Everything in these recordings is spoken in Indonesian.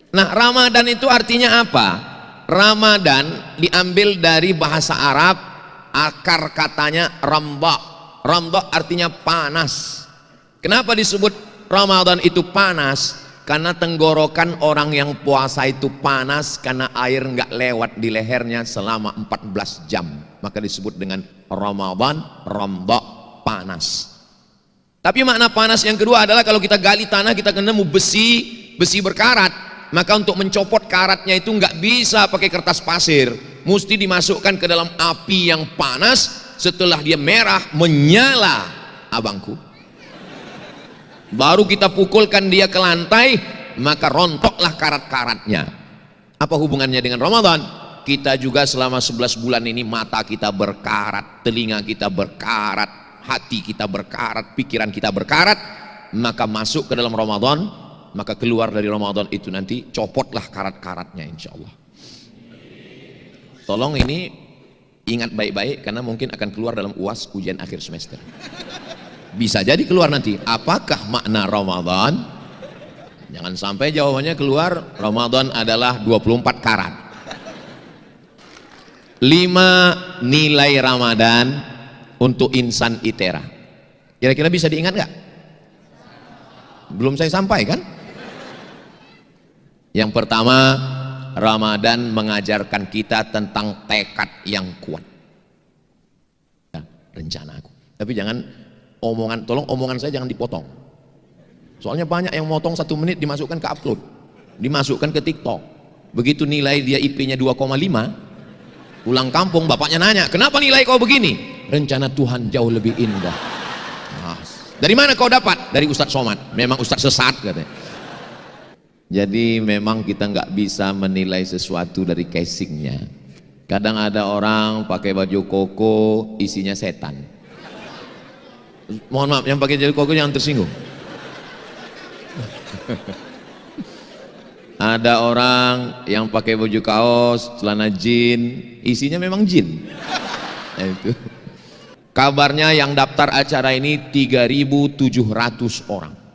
Nah, Ramadan itu artinya apa? Ramadan diambil dari bahasa Arab, akar katanya ramda. Ramda artinya panas. Kenapa disebut Ramadan itu panas? Karena tenggorokan orang yang puasa itu panas karena air nggak lewat di lehernya selama 14 jam. Maka disebut dengan Ramadan, ramda, panas. Tapi makna panas yang kedua adalah kalau kita gali tanah kita ketemu besi berkarat. Maka untuk mencopot karatnya itu nggak bisa pakai kertas pasir, mesti dimasukkan ke dalam api yang panas. Setelah dia merah menyala, abangku, baru kita pukulkan dia ke lantai, maka rontoklah karat-karatnya. Apa hubungannya dengan Ramadan? Kita juga selama 11 bulan ini mata kita berkarat, telinga kita berkarat, hati kita berkarat, pikiran kita berkarat. Maka masuk ke dalam Ramadan, maka keluar dari Ramadan itu nanti copotlah karat-karatnya, insya Allah. Tolong ini ingat baik-baik karena mungkin akan keluar dalam UAS ujian akhir semester. Bisa jadi keluar nanti, apakah makna Ramadan? Jangan sampai jawabannya keluar Ramadan adalah 24 karat. 5 nilai Ramadan untuk insan ITERA. Kira-kira bisa diingat nggak? Belum saya sampaikan. Yang pertama, Ramadan mengajarkan kita tentang tekad yang kuat. Rencana aku. Tapi jangan tolong omongan saya jangan dipotong. Soalnya banyak yang motong 1 menit dimasukkan ke upload, dimasukkan ke TikTok. Begitu nilai dia IP-nya 2,5, pulang kampung bapaknya nanya, kenapa nilai kau begini? Rencana Tuhan jauh lebih indah. Nah, dari mana kau dapat? Dari Ustadz Somad. Memang Ustadz sesat katanya. Jadi memang kita nggak bisa menilai sesuatu dari casingnya. Kadang ada orang pakai baju koko isinya setan. Mohon maaf, yang pakai baju koko jangan tersinggung. Ada orang yang pakai baju kaos, celana jin, isinya memang jin. Nah, itu. Kabarnya yang daftar acara ini 3.700 orang.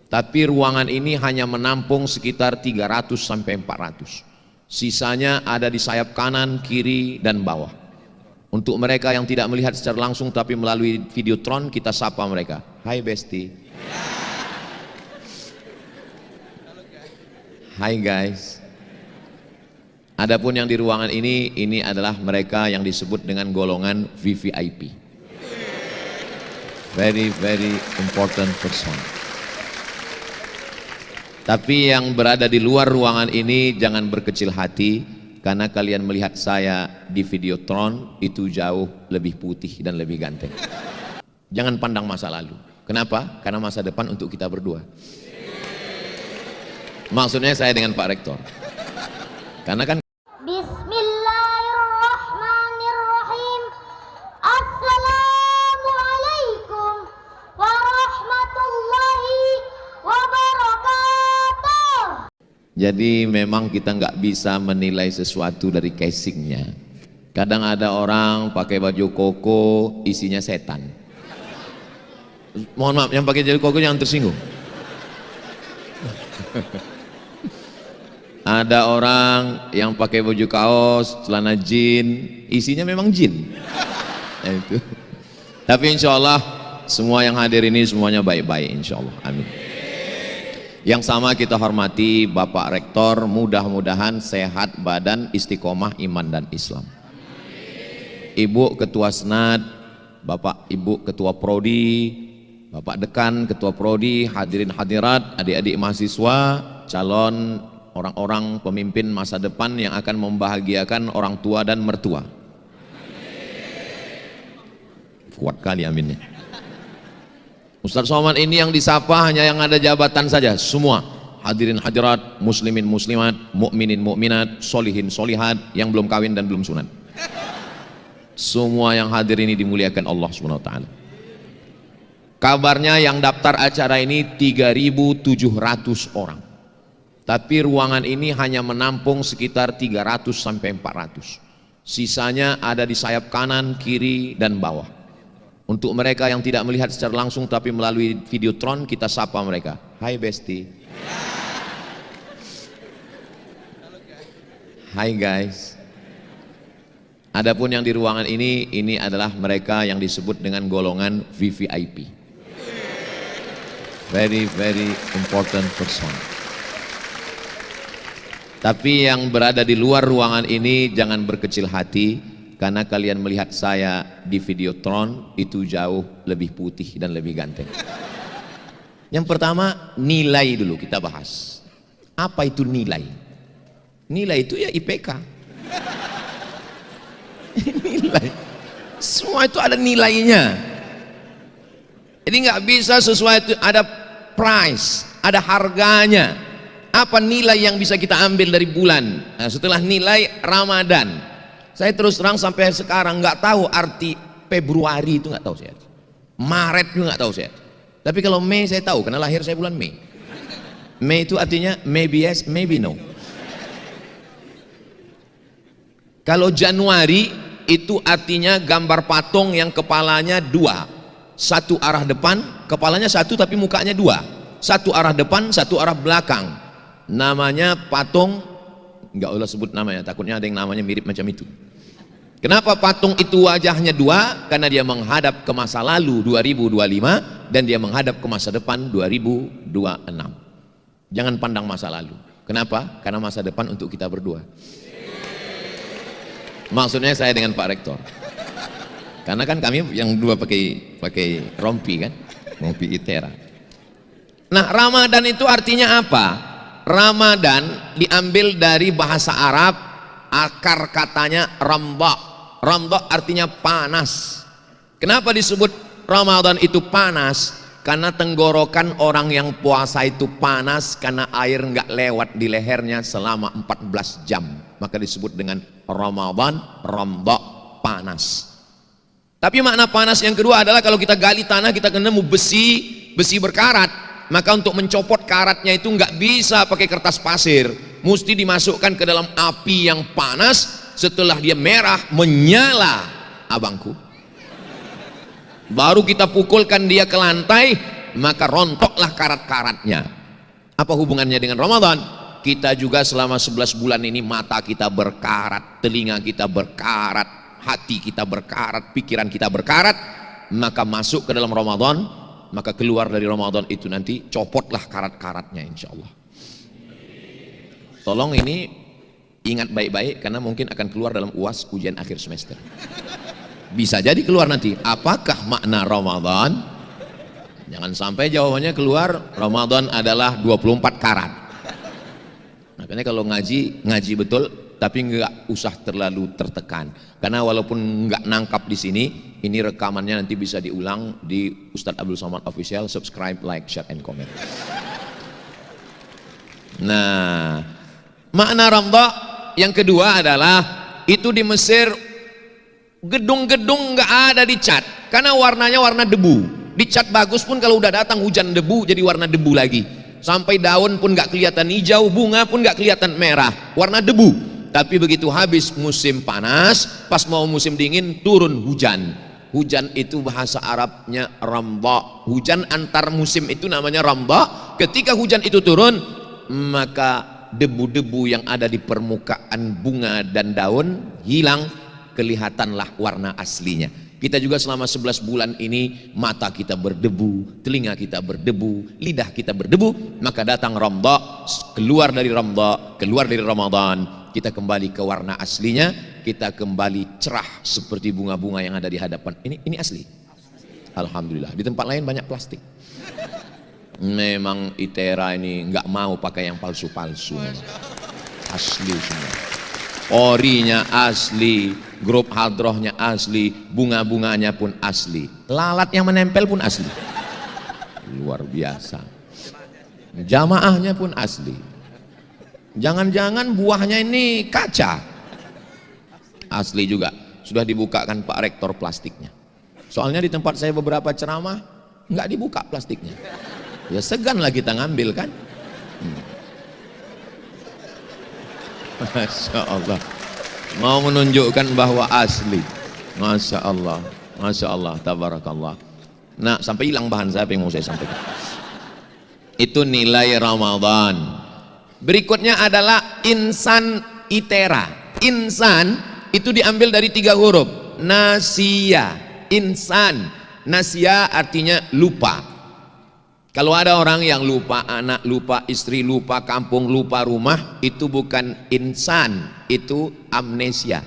Tapi ruangan ini hanya menampung sekitar 300 sampai 400. Sisanya ada di sayap kanan, kiri, dan bawah. Untuk mereka yang tidak melihat secara langsung tapi melalui videotron, kita sapa mereka. Hai Besti. Hai guys. Adapun yang di ruangan ini adalah mereka yang disebut dengan golongan VVIP. Very, very important person. Tapi yang berada di luar ruangan ini jangan berkecil hati, karena kalian melihat saya di videotron itu jauh lebih putih dan lebih ganteng. Jangan pandang masa lalu. Kenapa? Karena masa depan untuk kita berdua. Maksudnya saya dengan Pak Rektor. Karena kan Bismillahirrahmanirrahim. Assalamualaikum warahmatullahi wabarakatuh. jadi memang kita nggak bisa menilai sesuatu dari casingnya. Kadang ada orang pakai baju koko isinya setan. Mohon maaf, yang pakai baju koko jangan tersinggung. Ada orang yang pakai baju kaos, celana jin, isinya memang jin. Nah, itu. Tapi insya Allah semua yang hadir ini semuanya baik-baik, insya Allah. Amin. Yang sama kita hormati Bapak Rektor, mudah-mudahan sehat badan, istiqomah iman dan Islam. Ibu Ketua Senat, Bapak Ibu Ketua Prodi, Bapak Dekan, Ketua Prodi, hadirin hadirat, adik-adik mahasiswa, calon orang-orang pemimpin masa depan yang akan membahagiakan orang tua dan mertua. Kuat kali aminnya. Ustadz Somad ini yang disapa hanya yang ada jabatan saja. Semua hadirin hadirat, muslimin muslimat, mukminin mukminat, solihin solihat, yang belum kawin dan belum sunat. Semua yang hadir ini dimuliakan Allah Subhanahu wa taala. Kabarnya yang daftar acara ini 3.700 orang. Tapi ruangan ini hanya menampung sekitar 300 sampai 400. Sisanya ada di sayap kanan, kiri, dan bawah. Untuk mereka yang tidak melihat secara langsung tapi melalui videotron, kita sapa mereka. Hai Besti. Hai guys. Adapun yang di ruangan ini adalah mereka yang disebut dengan golongan VVIP. Very very important person. Tapi yang berada di luar ruangan ini jangan berkecil hati, karena kalian melihat saya di Videotron itu jauh lebih putih dan lebih ganteng. Yang pertama, nilai dulu kita bahas. Apa itu nilai? Nilai itu ya IPK. Nilai. Semua itu ada nilainya. Jadi nggak bisa sesuatu, ada price, ada harganya. Apa nilai yang bisa kita ambil dari bulan? Nah, setelah nilai Ramadan, saya terus terang sampai sekarang nggak tahu arti Februari itu, nggak tahu saya. Maret juga nggak tahu saya. Tapi kalau Mei saya tahu, karena lahir saya bulan Mei. Mei itu artinya maybe yes, maybe no. Kalau Januari itu artinya gambar patung yang kepalanya dua, satu arah depan, kepalanya satu tapi mukanya dua, satu arah depan, satu arah belakang. Namanya patung, nggak usah sebut namanya, takutnya ada yang namanya mirip macam itu. Kenapa patung itu wajahnya dua? Karena dia menghadap ke masa lalu 2025 dan dia menghadap ke masa depan 2026. Jangan pandang masa lalu. Kenapa? Karena masa depan untuk kita berdua. Maksudnya saya dengan Pak Rektor. Karena kan kami yang dua pakai rompi kan, rompi Itera. Nah, Ramadan itu artinya apa? Ramadan diambil dari bahasa Arab, akar katanya ramba. Ramba artinya panas. Kenapa disebut Ramadan itu panas? Karena tenggorokan orang yang puasa itu panas karena air nggak lewat di lehernya selama 14 jam. Maka disebut dengan Ramadan, ramba, panas. Tapi makna panas yang kedua adalah kalau kita gali tanah kita ketemu besi berkarat. Maka untuk mencopot karatnya itu nggak bisa pakai kertas pasir, mesti dimasukkan ke dalam api yang panas. Setelah dia merah menyala, abangku, baru kita pukulkan dia ke lantai, maka rontoklah karat-karatnya. Apa hubungannya dengan Ramadan? Kita juga selama 11 bulan ini mata kita berkarat, telinga kita berkarat, hati kita berkarat, pikiran kita berkarat. Maka masuk ke dalam Ramadan, maka keluar dari Ramadan itu nanti copotlah karat-karatnya insya Allah. Tolong ini ingat baik-baik karena mungkin akan keluar dalam UAS ujian akhir semester. Bisa jadi keluar nanti, apakah makna Ramadan? Jangan sampai jawabannya keluar Ramadan adalah 24 karat. Makanya kalau ngaji betul, tapi nggak usah terlalu tertekan. Karena walaupun nggak nangkap di sini, ini rekamannya nanti bisa diulang di Ustadz Abdul Somad Official. Subscribe, like, share, and comment. Nah, makna Ramadan yang kedua adalah itu di Mesir gedung-gedung nggak ada dicat karena warnanya warna debu. Dicat bagus pun kalau udah datang hujan debu jadi warna debu lagi. Sampai daun pun nggak kelihatan hijau, bunga pun nggak kelihatan merah, warna debu. Tapi begitu habis musim panas, pas mau musim dingin turun hujan. Hujan itu bahasa Arabnya ramba. Hujan antar musim itu namanya ramba. Ketika hujan itu turun, maka debu-debu yang ada di permukaan bunga dan daun hilang, kelihatanlah warna aslinya. Kita juga selama 11 bulan ini mata kita berdebu, telinga kita berdebu, lidah kita berdebu, maka datang Ramadan, keluar dari Ramadan, keluar dari Ramadan, kita kembali ke warna aslinya, kita kembali cerah seperti bunga-bunga yang ada di hadapan. Ini asli. Alhamdulillah. Di tempat lain banyak plastik. Memang Itera ini nggak mau pakai yang palsu-palsu. Asli semua. Orinya asli, grup hadrohnya asli, bunga-bunganya pun asli, lalat yang menempel pun asli, luar biasa. Jamaahnya pun asli. Jangan-jangan buahnya ini kaca, asli juga. Sudah dibukakan Pak Rektor plastiknya. Soalnya di tempat saya beberapa ceramah nggak dibuka plastiknya. Ya seganlah kita ngambil kan. Masya Allah, mau menunjukkan bahwa asli. Masya Allah, Masya Allah, tabarakallah. Nah, sampai hilang bahan saya, apa yang mau saya sampaikan. Itu nilai Ramadan. Berikutnya adalah insan ITERA. Insan itu diambil dari 3 huruf. Nasia, insan. Nasia artinya lupa. Kalau ada orang yang lupa anak, lupa istri, lupa kampung, lupa rumah, itu bukan insan, itu amnesia.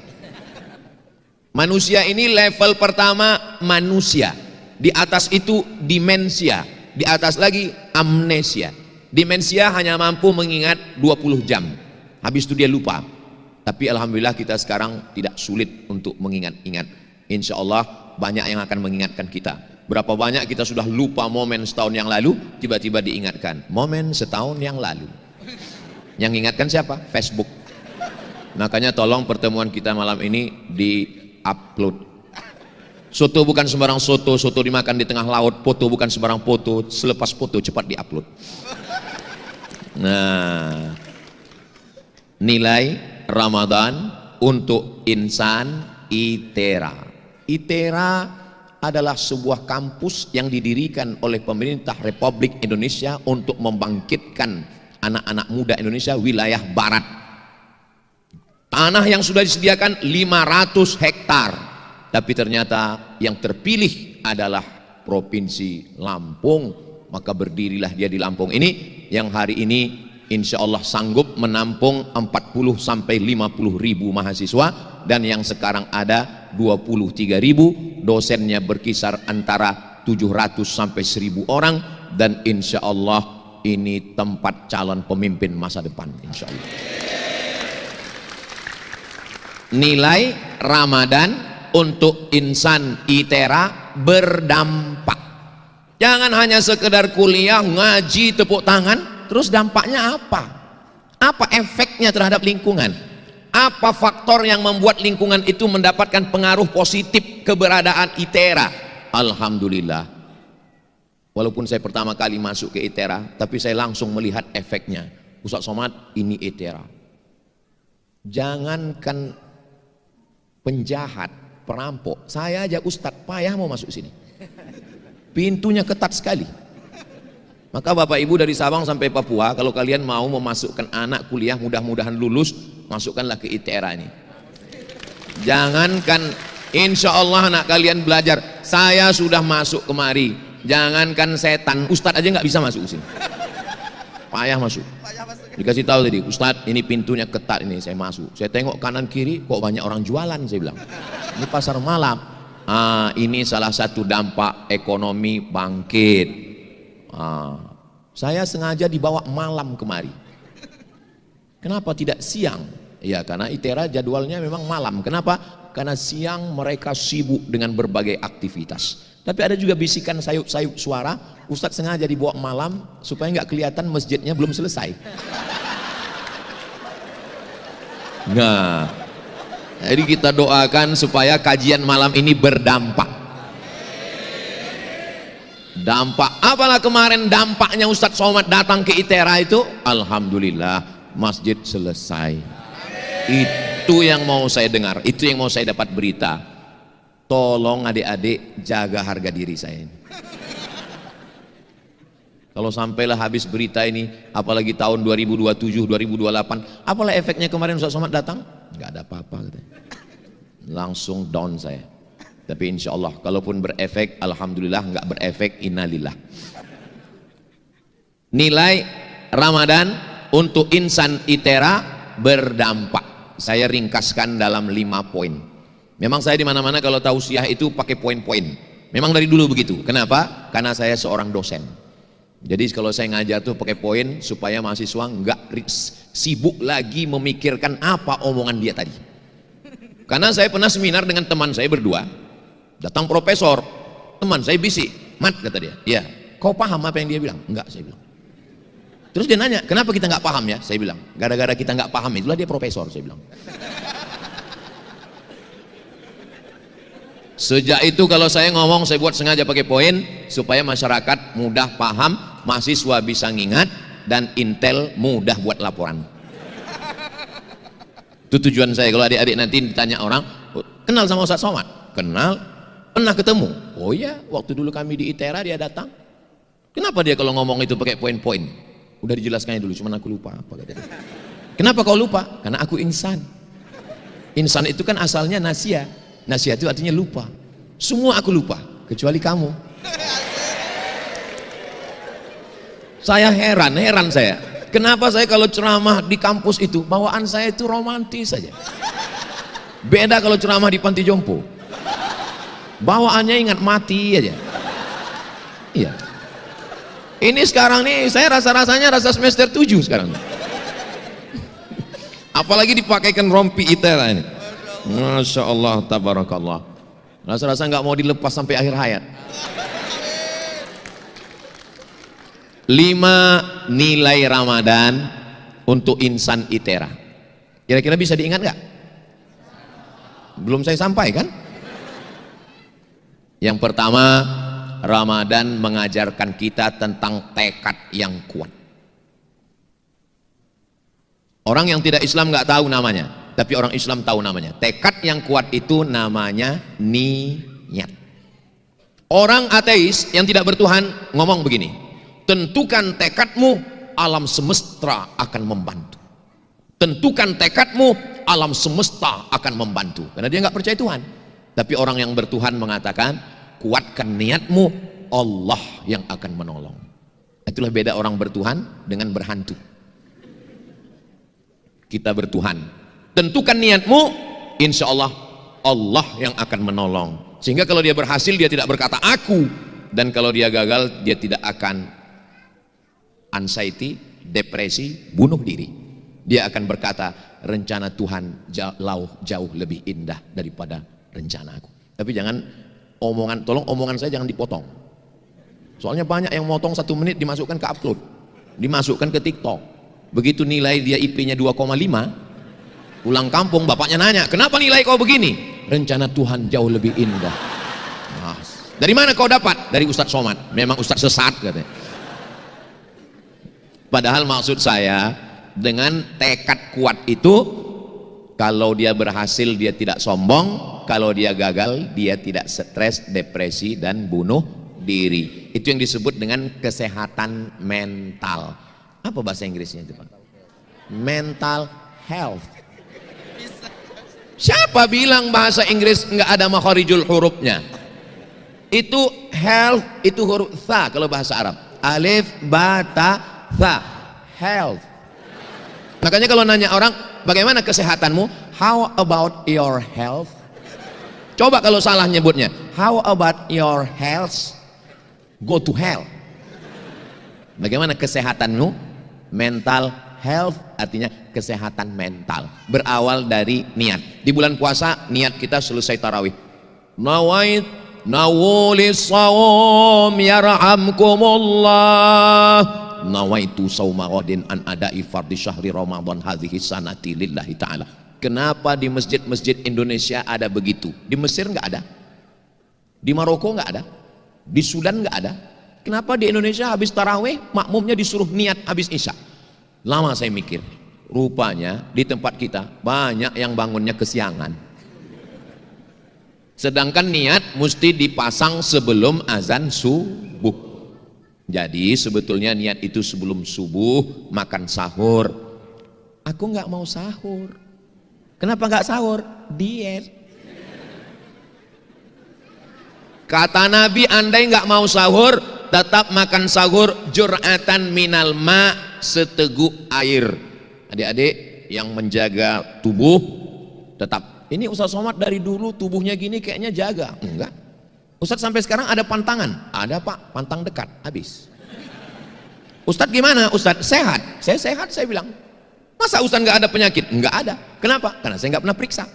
Manusia ini level pertama manusia. Di atas itu demensia, di atas lagi amnesia. Demensia hanya mampu mengingat 20 jam. Habis itu dia lupa. Tapi alhamdulillah kita sekarang tidak sulit untuk mengingat-ingat. Insya Allah banyak yang akan mengingatkan kita. Berapa banyak kita sudah lupa momen setahun yang lalu, tiba-tiba diingatkan. Momen setahun yang lalu. Yang ingatkan siapa? Facebook. Makanya tolong pertemuan kita malam ini di-upload. Soto bukan sembarang soto, soto dimakan di tengah laut. Foto bukan sembarang foto, selepas foto cepat di-upload. Nah, nilai Ramadan untuk insan ITERA. ITERA adalah sebuah kampus yang didirikan oleh pemerintah Republik Indonesia untuk membangkitkan anak-anak muda Indonesia wilayah barat. Tanah yang sudah disediakan 500 hektar, tapi ternyata yang terpilih adalah Provinsi Lampung. Maka berdirilah dia di Lampung ini, yang hari ini insya Allah sanggup menampung 40 sampai 50 ribu mahasiswa, dan yang sekarang ada 23 ribu, dosennya berkisar antara 700 sampai 1000 orang, dan insya Allah ini tempat calon pemimpin masa depan insya Allah. Nilai Ramadan untuk insan ITERA berdampak. Jangan hanya sekedar kuliah, ngaji, tepuk tangan, terus dampaknya apa? Apa efeknya terhadap lingkungan? Apa faktor yang membuat lingkungan itu mendapatkan pengaruh positif keberadaan ITERA? Alhamdulillah, walaupun saya pertama kali masuk ke ITERA, tapi saya langsung melihat efeknya. Ustaz Somad, ini ITERA. Jangankan penjahat, perampok, saya aja Ustadz payah mau masuk sini. Pintunya ketat sekali. Maka Bapak Ibu dari Sabang sampai Papua, kalau kalian mau memasukkan anak kuliah, mudah-mudahan lulus, masukkanlah ke ITERA ini. Jangankan insya Allah anak kalian belajar, saya sudah masuk kemari. Jangankan setan, Ustadz aja nggak bisa masuk ke sini. Payah masuk. Dikasih tahu tadi, Ustadz ini pintunya ketat, ini saya masuk. Saya tengok kanan kiri, kok banyak orang jualan, saya bilang. Ini pasar malam. Ini salah satu dampak ekonomi bangkit. Saya sengaja dibawa malam kemari. Kenapa tidak siang? Ya karena ITERA jadwalnya memang malam. Kenapa? Karena siang mereka sibuk dengan berbagai aktivitas. Tapi ada juga bisikan sayup-sayup suara, Ustadz sengaja dibawa malam supaya nggak kelihatan masjidnya belum selesai. Nah, jadi kita doakan supaya kajian malam ini berdampak. Dampak apalah kemarin dampaknya Ustadz Somad datang ke ITERA itu, alhamdulillah masjid selesai. Itu yang mau saya dengar, itu yang mau saya dapat berita. Tolong adik-adik jaga harga diri saya ini. Kalau sampailah habis berita ini, apalagi tahun 2027, 2028, apalah efeknya kemarin Ustadz Somad datang? Gak ada apa-apa katanya. Langsung down saya. Tapi insya Allah kalaupun berefek, alhamdulillah, nggak berefek, innalillah. Nilai Ramadan untuk insan ITERA berdampak. Saya ringkaskan dalam 5 poin. Memang saya di mana-mana kalau tausiah itu pakai poin-poin. Memang dari dulu begitu. Kenapa? Karena saya seorang dosen. Jadi kalau saya ngajar tuh pakai poin supaya mahasiswa nggak sibuk lagi memikirkan apa omongan dia tadi. Karena saya pernah seminar dengan teman saya berdua. Datang profesor, teman saya bisik, Mat kata dia, ya, kau paham apa yang dia bilang? Enggak, saya bilang. Terus dia nanya, kenapa kita nggak paham ya? Saya bilang, gara-gara kita nggak paham itulah dia profesor, saya bilang. Sejak itu kalau saya ngomong, saya buat sengaja pakai poin supaya masyarakat mudah paham, mahasiswa bisa ngingat, dan intel mudah buat laporan. Itu tujuan saya. Kalau adik-adik nanti ditanya orang, kenal sama Ustadz Somad? Kenal. Pernah ketemu? Oh ya, waktu dulu kami di ITERA dia datang. Kenapa dia kalau ngomong itu pakai poin-poin? Udah dijelaskannya dulu, cuman aku lupa apa katanya. Kenapa kau lupa? Karena aku insan. Insan itu kan asalnya nasia. Nasia itu artinya lupa. Semua aku lupa, kecuali kamu. Saya heran saya. Kenapa saya kalau ceramah di kampus itu, bawaan saya itu romantis saja. Beda kalau ceramah di panti jompo. Bawaannya ingat mati aja. Iya. Ini sekarang nih, saya rasa-rasanya rasa semester 7 sekarang. Apalagi dipakaikan rompi itera ini. Masya Allah, tabarakallah. Rasa-rasa nggak mau dilepas sampai akhir hayat. 5 nilai Ramadan untuk insan ITERA. Kira-kira bisa diingat nggak? Belum saya sampaikan. Yang pertama, Ramadan mengajarkan kita tentang tekad yang kuat. Orang yang tidak Islam nggak tahu namanya, tapi orang Islam tahu namanya. Tekad yang kuat itu namanya niat. Orang ateis yang tidak bertuhan ngomong begini, tentukan tekadmu, alam semesta akan membantu. Tentukan tekadmu, alam semesta akan membantu. Karena dia nggak percaya Tuhan. Tapi orang yang bertuhan mengatakan, kuatkan niatmu, Allah yang akan menolong. Itulah beda orang bertuhan dengan berhantu. Kita bertuhan, tentukan niatmu, insya Allah Allah yang akan menolong. Sehingga kalau dia berhasil, dia tidak berkata aku, dan kalau dia gagal, dia tidak akan anxiety, depresi, bunuh diri. Dia akan berkata, rencana Tuhan jauh lebih indah daripada rencana aku. Tapi jangan tolong omongan saya jangan dipotong. Soalnya banyak yang motong 1 menit dimasukkan ke upload, dimasukkan ke TikTok. Begitu nilai dia IP-nya 2,5, pulang kampung bapaknya nanya, kenapa nilai kau begini? Rencana Tuhan jauh lebih indah. Dari mana kau dapat? Dari Ustadz Somad. Memang Ustadz sesat katanya. Padahal maksud saya, dengan tekad kuat itu, kalau dia berhasil dia tidak sombong, kalau dia gagal dia tidak stres, depresi dan bunuh diri. Itu yang disebut dengan kesehatan mental. Apa bahasa Inggrisnya itu, Pak? Mental health. Siapa bilang bahasa Inggris nggak ada makharijul hurufnya? Itu health, itu huruf tha kalau bahasa Arab. Alif, ba, ta, tha. Health. Makanya kalau nanya orang, bagaimana kesehatanmu? How about your health? Coba kalau salah nyebutnya, how about your health? Go to hell. Bagaimana kesehatanmu? Mental health artinya kesehatan mental. Berawal dari niat. Di bulan puasa niat kita selesai tarawih. Nawulis sawm yarhamkumullah. Nawaitu sawma ghadin an adai fardhi syahri Ramadan hadhihi sanati lillahi ta'ala. Kenapa di masjid-masjid Indonesia ada begitu? Di Mesir nggak ada, di Maroko nggak ada, di Sudan nggak ada. Kenapa di Indonesia habis tarawih makmumnya disuruh niat habis isya? Lama saya mikir, rupanya di tempat kita banyak yang bangunnya kesiangan. Sedangkan niat mesti dipasang sebelum azan subuh. Jadi sebetulnya niat itu sebelum subuh makan sahur. Aku nggak mau sahur. Kenapa nggak sahur? Diet. Kata Nabi, andai nggak mau sahur, tetap makan sahur jur'atan minal ma, seteguk air. Adik-adik yang menjaga tubuh, tetap. Ini Ustadz Somad dari dulu tubuhnya gini kayaknya jaga. Enggak. Ustadz sampai sekarang ada pantangan. Ada Pak, pantang dekat, habis. Ustadz gimana? Ustadz sehat. Saya sehat, saya bilang. Masa Ustadz nggak ada penyakit? Enggak ada. Kenapa? Karena saya nggak pernah periksa.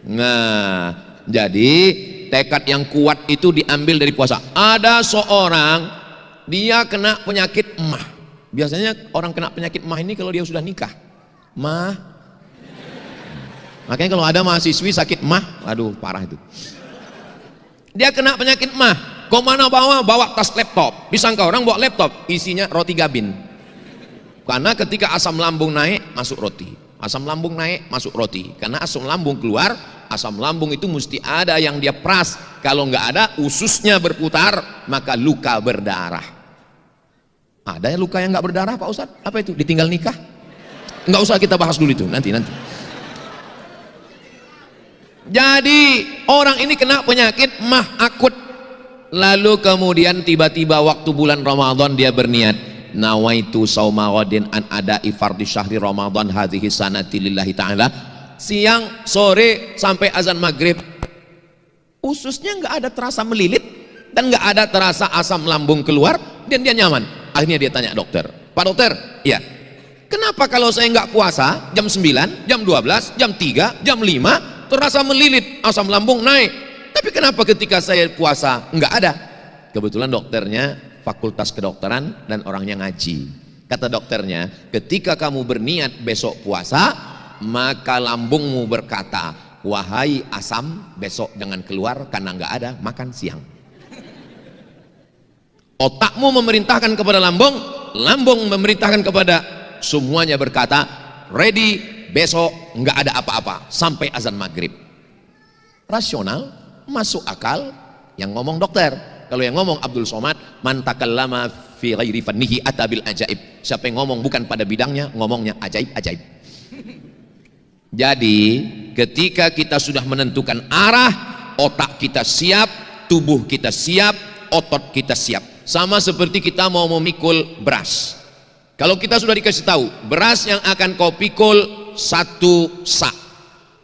Nah, jadi tekad yang kuat itu diambil dari puasa. Ada seorang dia kena penyakit emah. Biasanya orang kena penyakit emah ini kalau dia sudah nikah. Mah. Makanya kalau ada mahasiswi sakit emah, aduh parah itu. Dia kena penyakit emah. Kau mana bawa tas laptop. Disangka orang bawa laptop, isinya roti gabin. Karena ketika asam lambung naik, masuk roti. Asam lambung naik, masuk roti. Karena asam lambung keluar, asam lambung itu mesti ada yang dia peras. Kalau nggak ada, ususnya berputar, maka luka berdarah. Ada luka yang nggak berdarah Pak Ustadz? Apa itu? Ditinggal nikah? Nggak usah kita bahas dulu itu, nanti. Jadi orang ini kena penyakit mah akut. Lalu kemudian tiba-tiba waktu bulan Ramadan dia berniat, nawaitu sauma ghadin an ada'i fardhi syahri Ramadan hadhihi sanati lillahi ta'ala. Siang, sore, sampai azan maghrib, ususnya nggak ada terasa melilit dan nggak ada terasa asam lambung keluar, dan dia nyaman. Akhirnya dia tanya dokter, Pak dokter, ya, kenapa kalau saya nggak puasa jam 9, jam 12, jam 3, jam 5 terasa melilit, asam lambung naik, tapi kenapa ketika saya puasa nggak ada? Kebetulan dokternya fakultas kedokteran dan orangnya ngaji. Kata dokternya, ketika kamu berniat besok puasa, maka lambungmu berkata, wahai asam, besok jangan keluar karena nggak ada makan siang. Otakmu memerintahkan kepada lambung, lambung memerintahkan kepada semuanya, berkata ready, besok nggak ada apa-apa sampai azan maghrib. Rasional, masuk akal. Yang ngomong dokter. Kalau yang ngomong Abdul Somad, man takallama fi ghairi fannihi atabil ajaib. Siapa yang ngomong bukan pada bidangnya, ngomongnya ajaib-ajaib. Jadi ketika kita sudah menentukan arah, otak kita siap, tubuh kita siap, otot kita siap. Sama seperti kita mau memikul beras. Kalau kita sudah dikasih tahu beras yang akan kau pikul 1 sak.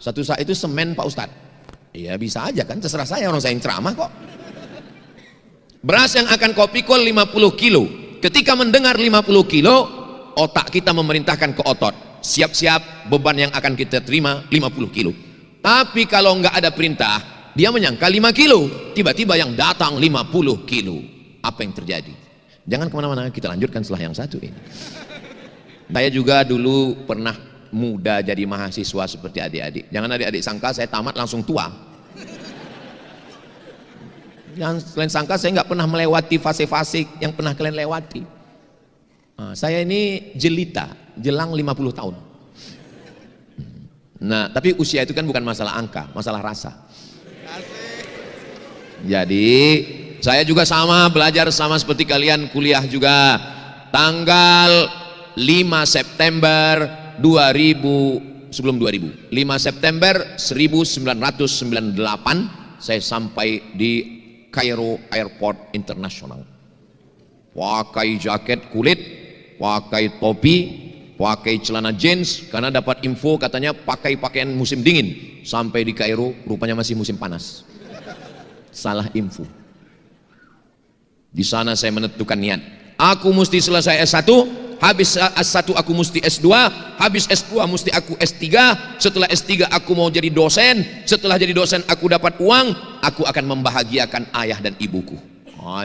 1 sak itu semen Pak Ustadz. Iya bisa aja kan, terserah saya, orang saya yang ceramah kok. Beras yang akan kau pikul 50 kilo. Ketika mendengar 50 kilo, otak kita memerintahkan ke otot, siap-siap beban yang akan kita terima 50 kilo. Tapi kalau nggak ada perintah, dia menyangka 5 kilo, tiba-tiba yang datang 50 kilo. Apa yang terjadi? Jangan kemana-mana, kita lanjutkan setelah yang satu ini. Saya juga dulu pernah muda jadi mahasiswa seperti adik-adik. Jangan adik-adik sangka saya tamat langsung tua. Jangan selain sangka saya nggak pernah melewati fase-fase yang pernah kalian lewati. Saya ini jelita, jelang 50 tahun. Nah, tapi usia itu kan bukan masalah angka, masalah rasa. Jadi saya juga sama, belajar sama seperti kalian, kuliah juga. Tanggal 5 September 2000, sebelum 2000, 5 September 1998 saya sampai di Kairo Airport International. Pakai jaket kulit, pakai topi, pakai celana jeans, karena dapat info katanya pakai pakaian musim dingin. Sampai di Kairo rupanya masih musim panas. Salah info. Di sana saya menentukan niat, aku mesti selesai S1, habis S1 aku mesti S2, habis S2 mesti aku S3, setelah S3 aku mau jadi dosen, setelah jadi dosen aku dapat uang, aku akan membahagiakan ayah dan ibuku.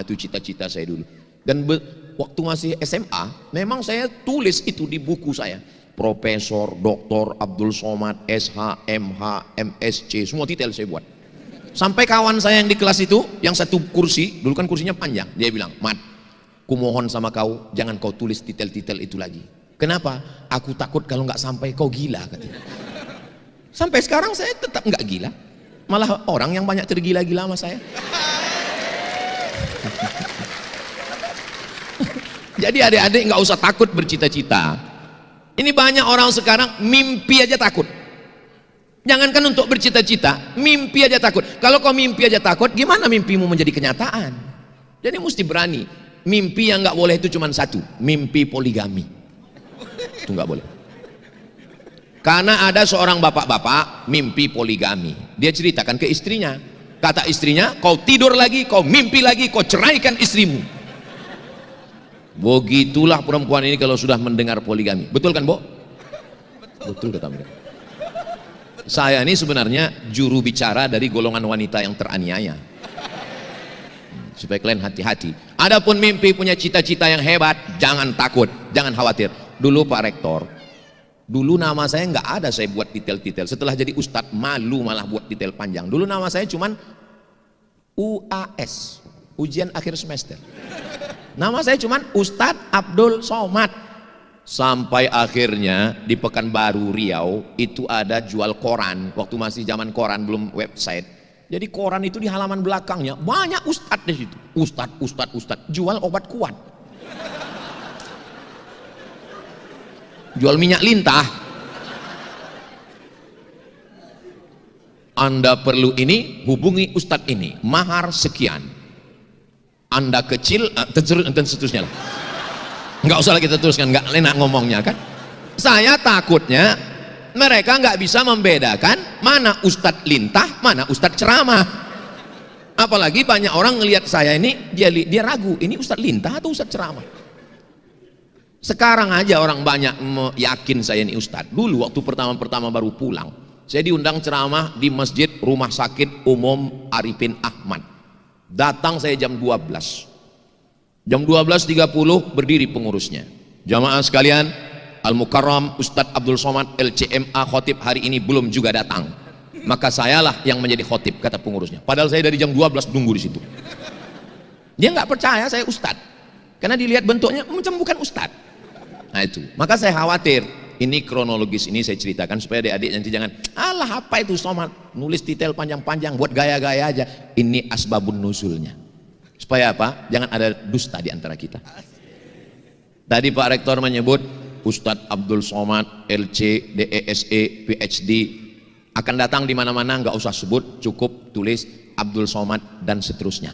Itu cita-cita saya dulu. Dan waktu masih SMA, memang saya tulis itu di buku saya. Profesor, Dr. Abdul Somad, SH, MH, MSc, semua titel saya buat. Sampai kawan saya yang di kelas itu, yang satu kursi, dulu kan kursinya panjang, dia bilang, Mat, kumohon sama kau, jangan kau tulis titel-titel itu lagi. Kenapa? Aku takut kalau nggak sampai kau gila, katanya. Sampai sekarang saya tetap nggak gila, malah orang yang banyak tergila-gila sama saya. Jadi adik-adik nggak usah takut bercita-cita. Ini banyak orang sekarang mimpi aja takut. Jangankan untuk bercita-cita, mimpi aja takut. Kalau kau mimpi aja takut, gimana mimpimu menjadi kenyataan? Jadi mesti berani. Mimpi yang nggak boleh itu cuma satu, mimpi poligami. Itu nggak boleh. Karena ada seorang bapak-bapak mimpi poligami. Dia ceritakan ke istrinya. Kata istrinya, kau tidur lagi, kau mimpi lagi, kau ceraikan istrimu. Begitulah perempuan ini kalau sudah mendengar poligami. Betul kan, Bo? Betul kata mereka. Saya ini sebenarnya juru bicara dari golongan wanita yang teraniaya. Supaya kalian hati-hati. Adapun mimpi punya cita-cita yang hebat, jangan takut, jangan khawatir. Dulu Pak Rektor, dulu nama saya nggak ada saya buat titel-titel. Setelah jadi ustadz malu malah buat titel panjang. Dulu nama saya cuman UAS, ujian akhir semester. Nama saya cuman Ustadz Abdul Somad. Sampai akhirnya di Pekanbaru Riau itu ada jual koran. Waktu masih zaman koran, belum website. Jadi koran itu di halaman belakangnya banyak ustadz di situ. Ustadz jual obat kuat. jual minyak lintah. Anda perlu ini, hubungi ustadz ini, mahar sekian. Anda kecil, dan seterusnya lah. Nggak usah lagi kita teruskan, nggak enak ngomongnya kan. Saya takutnya mereka nggak bisa membedakan mana ustadz lintah, mana ustadz ceramah. Apalagi banyak orang ngelihat saya ini, dia ragu, ini ustadz lintah atau ustadz ceramah. Sekarang aja orang banyak yakin saya ini ustadz. Dulu waktu pertama-pertama baru pulang, saya diundang ceramah di Masjid Rumah Sakit Umum Arifin Ahmad. Datang saya jam 12. Jam 12.30 berdiri pengurusnya. Jamaah sekalian, Al-Mukarram Ustadz Abdul Somad LCMA khotib hari ini belum juga datang. Maka sayalah yang menjadi khotib, kata pengurusnya. Padahal saya dari jam 12 nunggu di situ. Dia nggak percaya saya ustadz, karena dilihat bentuknya macam bukan ustadz. Nah itu, maka saya khawatir. Ini kronologis ini saya ceritakan supaya adik-adik nanti jangan, alah apa itu Somad nulis detail panjang-panjang buat gaya-gaya aja. Ini asbabun nuzulnya. Supaya apa? Jangan ada dusta di antara kita. Tadi Pak Rektor menyebut Ustadz Abdul Somad LC, DESE, PhD akan datang di mana-mana, nggak usah sebut, cukup tulis Abdul Somad dan seterusnya.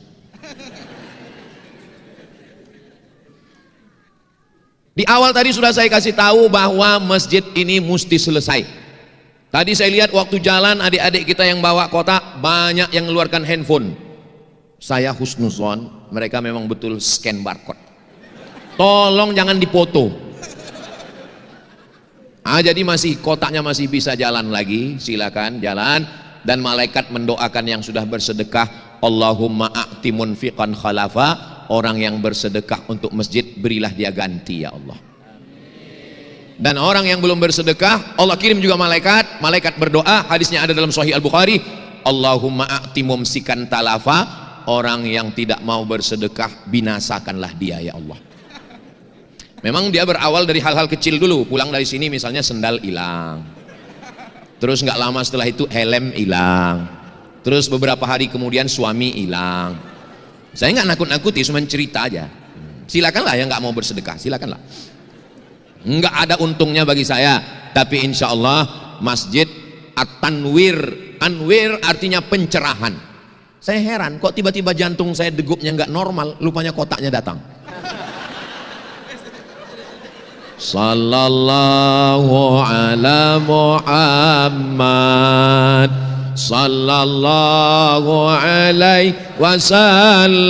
Di awal tadi sudah saya kasih tahu bahwa masjid ini mesti selesai. Tadi saya lihat waktu jalan adik-adik kita yang bawa kotak banyak yang mengeluarkan handphone. Saya husnuzon, mereka memang betul scan barcode. Tolong jangan dipoto. Jadi masih kotaknya masih bisa jalan lagi, silakan jalan. Dan malaikat mendoakan yang sudah bersedekah, Allahumma a'ti munfiqan khalafa. Orang yang bersedekah untuk masjid, berilah dia ganti ya Allah. Dan orang yang belum bersedekah, Allah kirim juga malaikat. Malaikat berdoa, hadisnya ada dalam Sahih Al-Bukhari, Allahumma a'ti mumsikan talafa. Orang yang tidak mau bersedekah, binasakanlah dia ya Allah. Memang dia berawal dari hal-hal kecil dulu. Pulang dari sini misalnya sendal hilang, terus nggak lama setelah itu helm hilang, terus beberapa hari kemudian suami hilang. Saya nggak nakut-nakuti, cuma cerita aja. Silakanlah yang nggak mau bersedekah, silakanlah. Nggak ada untungnya bagi saya, tapi insya Allah masjid At-Tanwir, Anwir artinya pencerahan. Saya heran, kok tiba-tiba jantung saya degupnya nggak normal, lupanya kotaknya datang. Sallallahu ala Muhammad, sallallahu alaihi wasallam,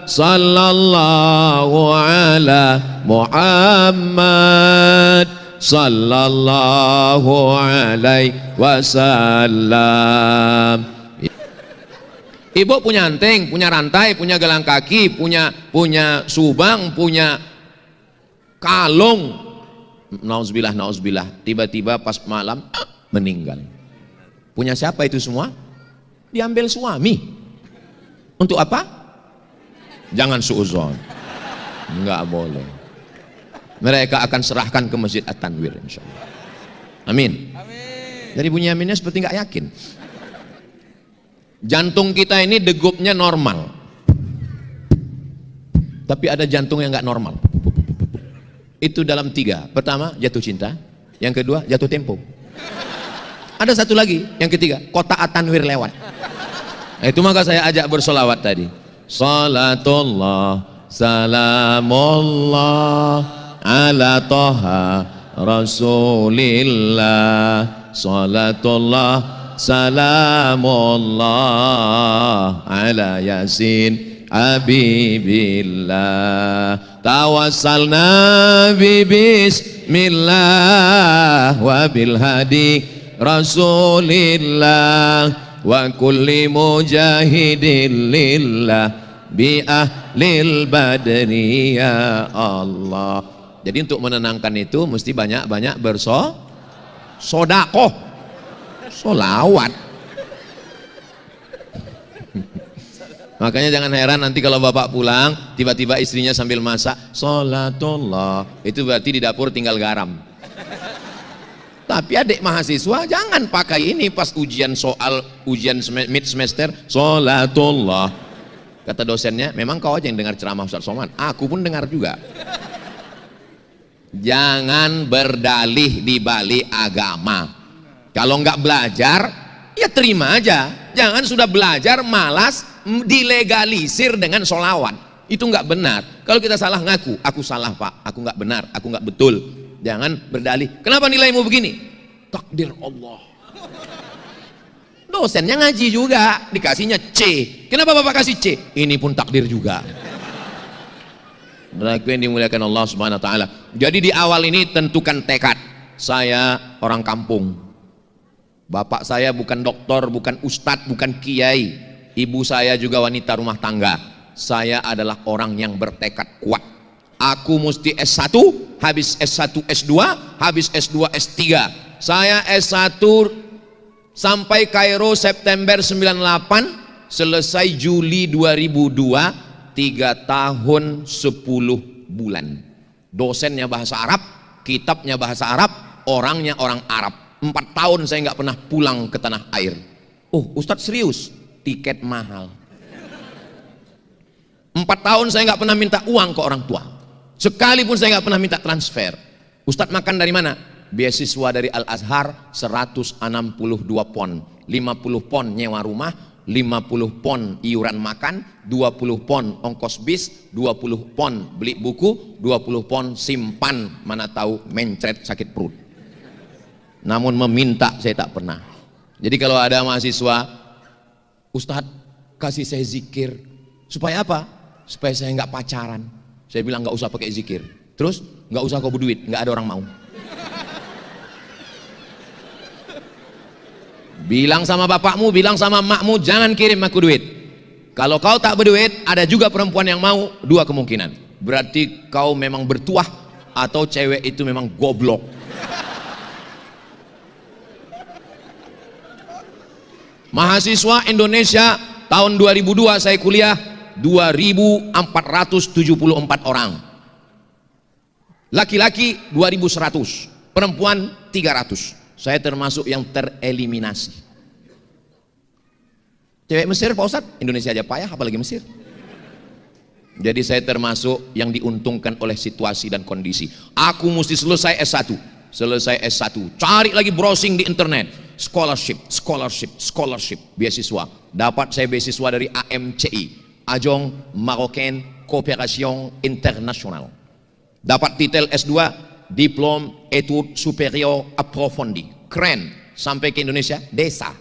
sallallahu ala Muhammad, sallallahu alaihi wasallam. Ibu punya anting, punya rantai, punya gelang kaki, punya subang, punya kalung. Nauzubillah, nauzubillah. Tiba-tiba pas malam meninggal. Punya siapa itu semua? Diambil suami. Untuk apa? Jangan suuzon. Enggak boleh. Mereka akan serahkan ke Masjid At-Tanwir insyaallah. Amin. Dari bunyi aminnya seperti nggak yakin. Jantung kita ini degupnya normal, tapi ada jantung yang nggak normal. Itu dalam 3. Pertama jatuh cinta, yang kedua jatuh tempo. Ada satu lagi, yang ketiga kotak At-Tanwir lewat. Nah, itu maka saya ajak bersolawat tadi. Salatullah salamullah ala toha rasulillah. Salatullah salamullah ala yasin habibillah. Tawassalna bi bismillah wa bil hadi rasulillah wa kulli mujahidin lillah bi ahlil badri ya Allah. Jadi untuk menenangkan itu mesti banyak-banyak bersodakoh, solawat. Makanya jangan heran nanti kalau bapak pulang tiba-tiba istrinya sambil masak sholatullah, itu berarti di dapur tinggal garam. Tapi adik mahasiswa jangan pakai ini pas ujian mid semester, sholatullah. Kata dosennya, memang kau aja yang dengar ceramah Ustaz Somad, aku pun dengar juga. Jangan berdalih di balik agama. Kalau nggak belajar, ya terima aja. Jangan sudah belajar malas dilegalisir dengan sholawat. Itu nggak benar. Kalau kita salah ngaku, aku salah pak, aku nggak benar, aku nggak betul. Jangan berdalih. Kenapa nilaimu begini? Takdir Allah. Dosennya ngaji juga, dikasihnya C. Kenapa bapak kasih C? Ini pun takdir juga. Mereka yang dimuliakan Allah Subhanahu Wa Taala. Jadi di awal ini tentukan tekad. Saya orang kampung. Bapak saya bukan doktor, bukan ustadz, bukan kiai. Ibu saya juga wanita rumah tangga. Saya adalah orang yang bertekad kuat. Aku mesti S1, habis S1 S2, habis S2 S3. Saya S1 sampai Kairo September 98, selesai Juli 2002, 3 tahun 10 bulan. Dosennya bahasa Arab, kitabnya bahasa Arab, orangnya orang Arab. 4 tahun saya nggak pernah pulang ke tanah air. Oh, Ustadz serius? Tiket mahal. 4 tahun saya nggak pernah minta uang ke orang tua. Sekalipun saya nggak pernah minta transfer. Ustadz makan dari mana? Beasiswa dari Al-Azhar 162 pon. 50 pon nyewa rumah, 50 pon iuran makan, 20 pon ongkos bis, 20 pon beli buku, 20 pon simpan, mana tahu mencret sakit perut. Namun meminta saya tak pernah. Jadi kalau ada mahasiswa, Ustadz kasih saya zikir. Supaya apa? Supaya saya nggak pacaran. Saya bilang nggak usah pakai zikir. Terus nggak usah kau berduit, nggak ada orang mau. Bilang sama bapakmu, bilang sama emakmu, jangan kirim aku duit. Kalau kau tak berduit, ada juga perempuan yang mau. 2 kemungkinan. Berarti kau memang bertuah atau cewek itu memang goblok. Mahasiswa Indonesia tahun 2002 saya kuliah 2.474 orang. Laki-laki 2.100, perempuan 300. Saya termasuk yang tereliminasi. Cewek Mesir Pak Ustadz, Indonesia aja payah apalagi Mesir. Jadi saya termasuk yang diuntungkan oleh situasi dan kondisi. Aku mesti selesai S1. Selesai S1, cari lagi browsing di internet. Scholarship, beasiswa. Dapat saya beasiswa dari AMCI, Ajong Marocain Coopération Internationale. Dapat titel S2, Diplôme Études Supérieures Approfondies. Keren. Sampai ke Indonesia, desa.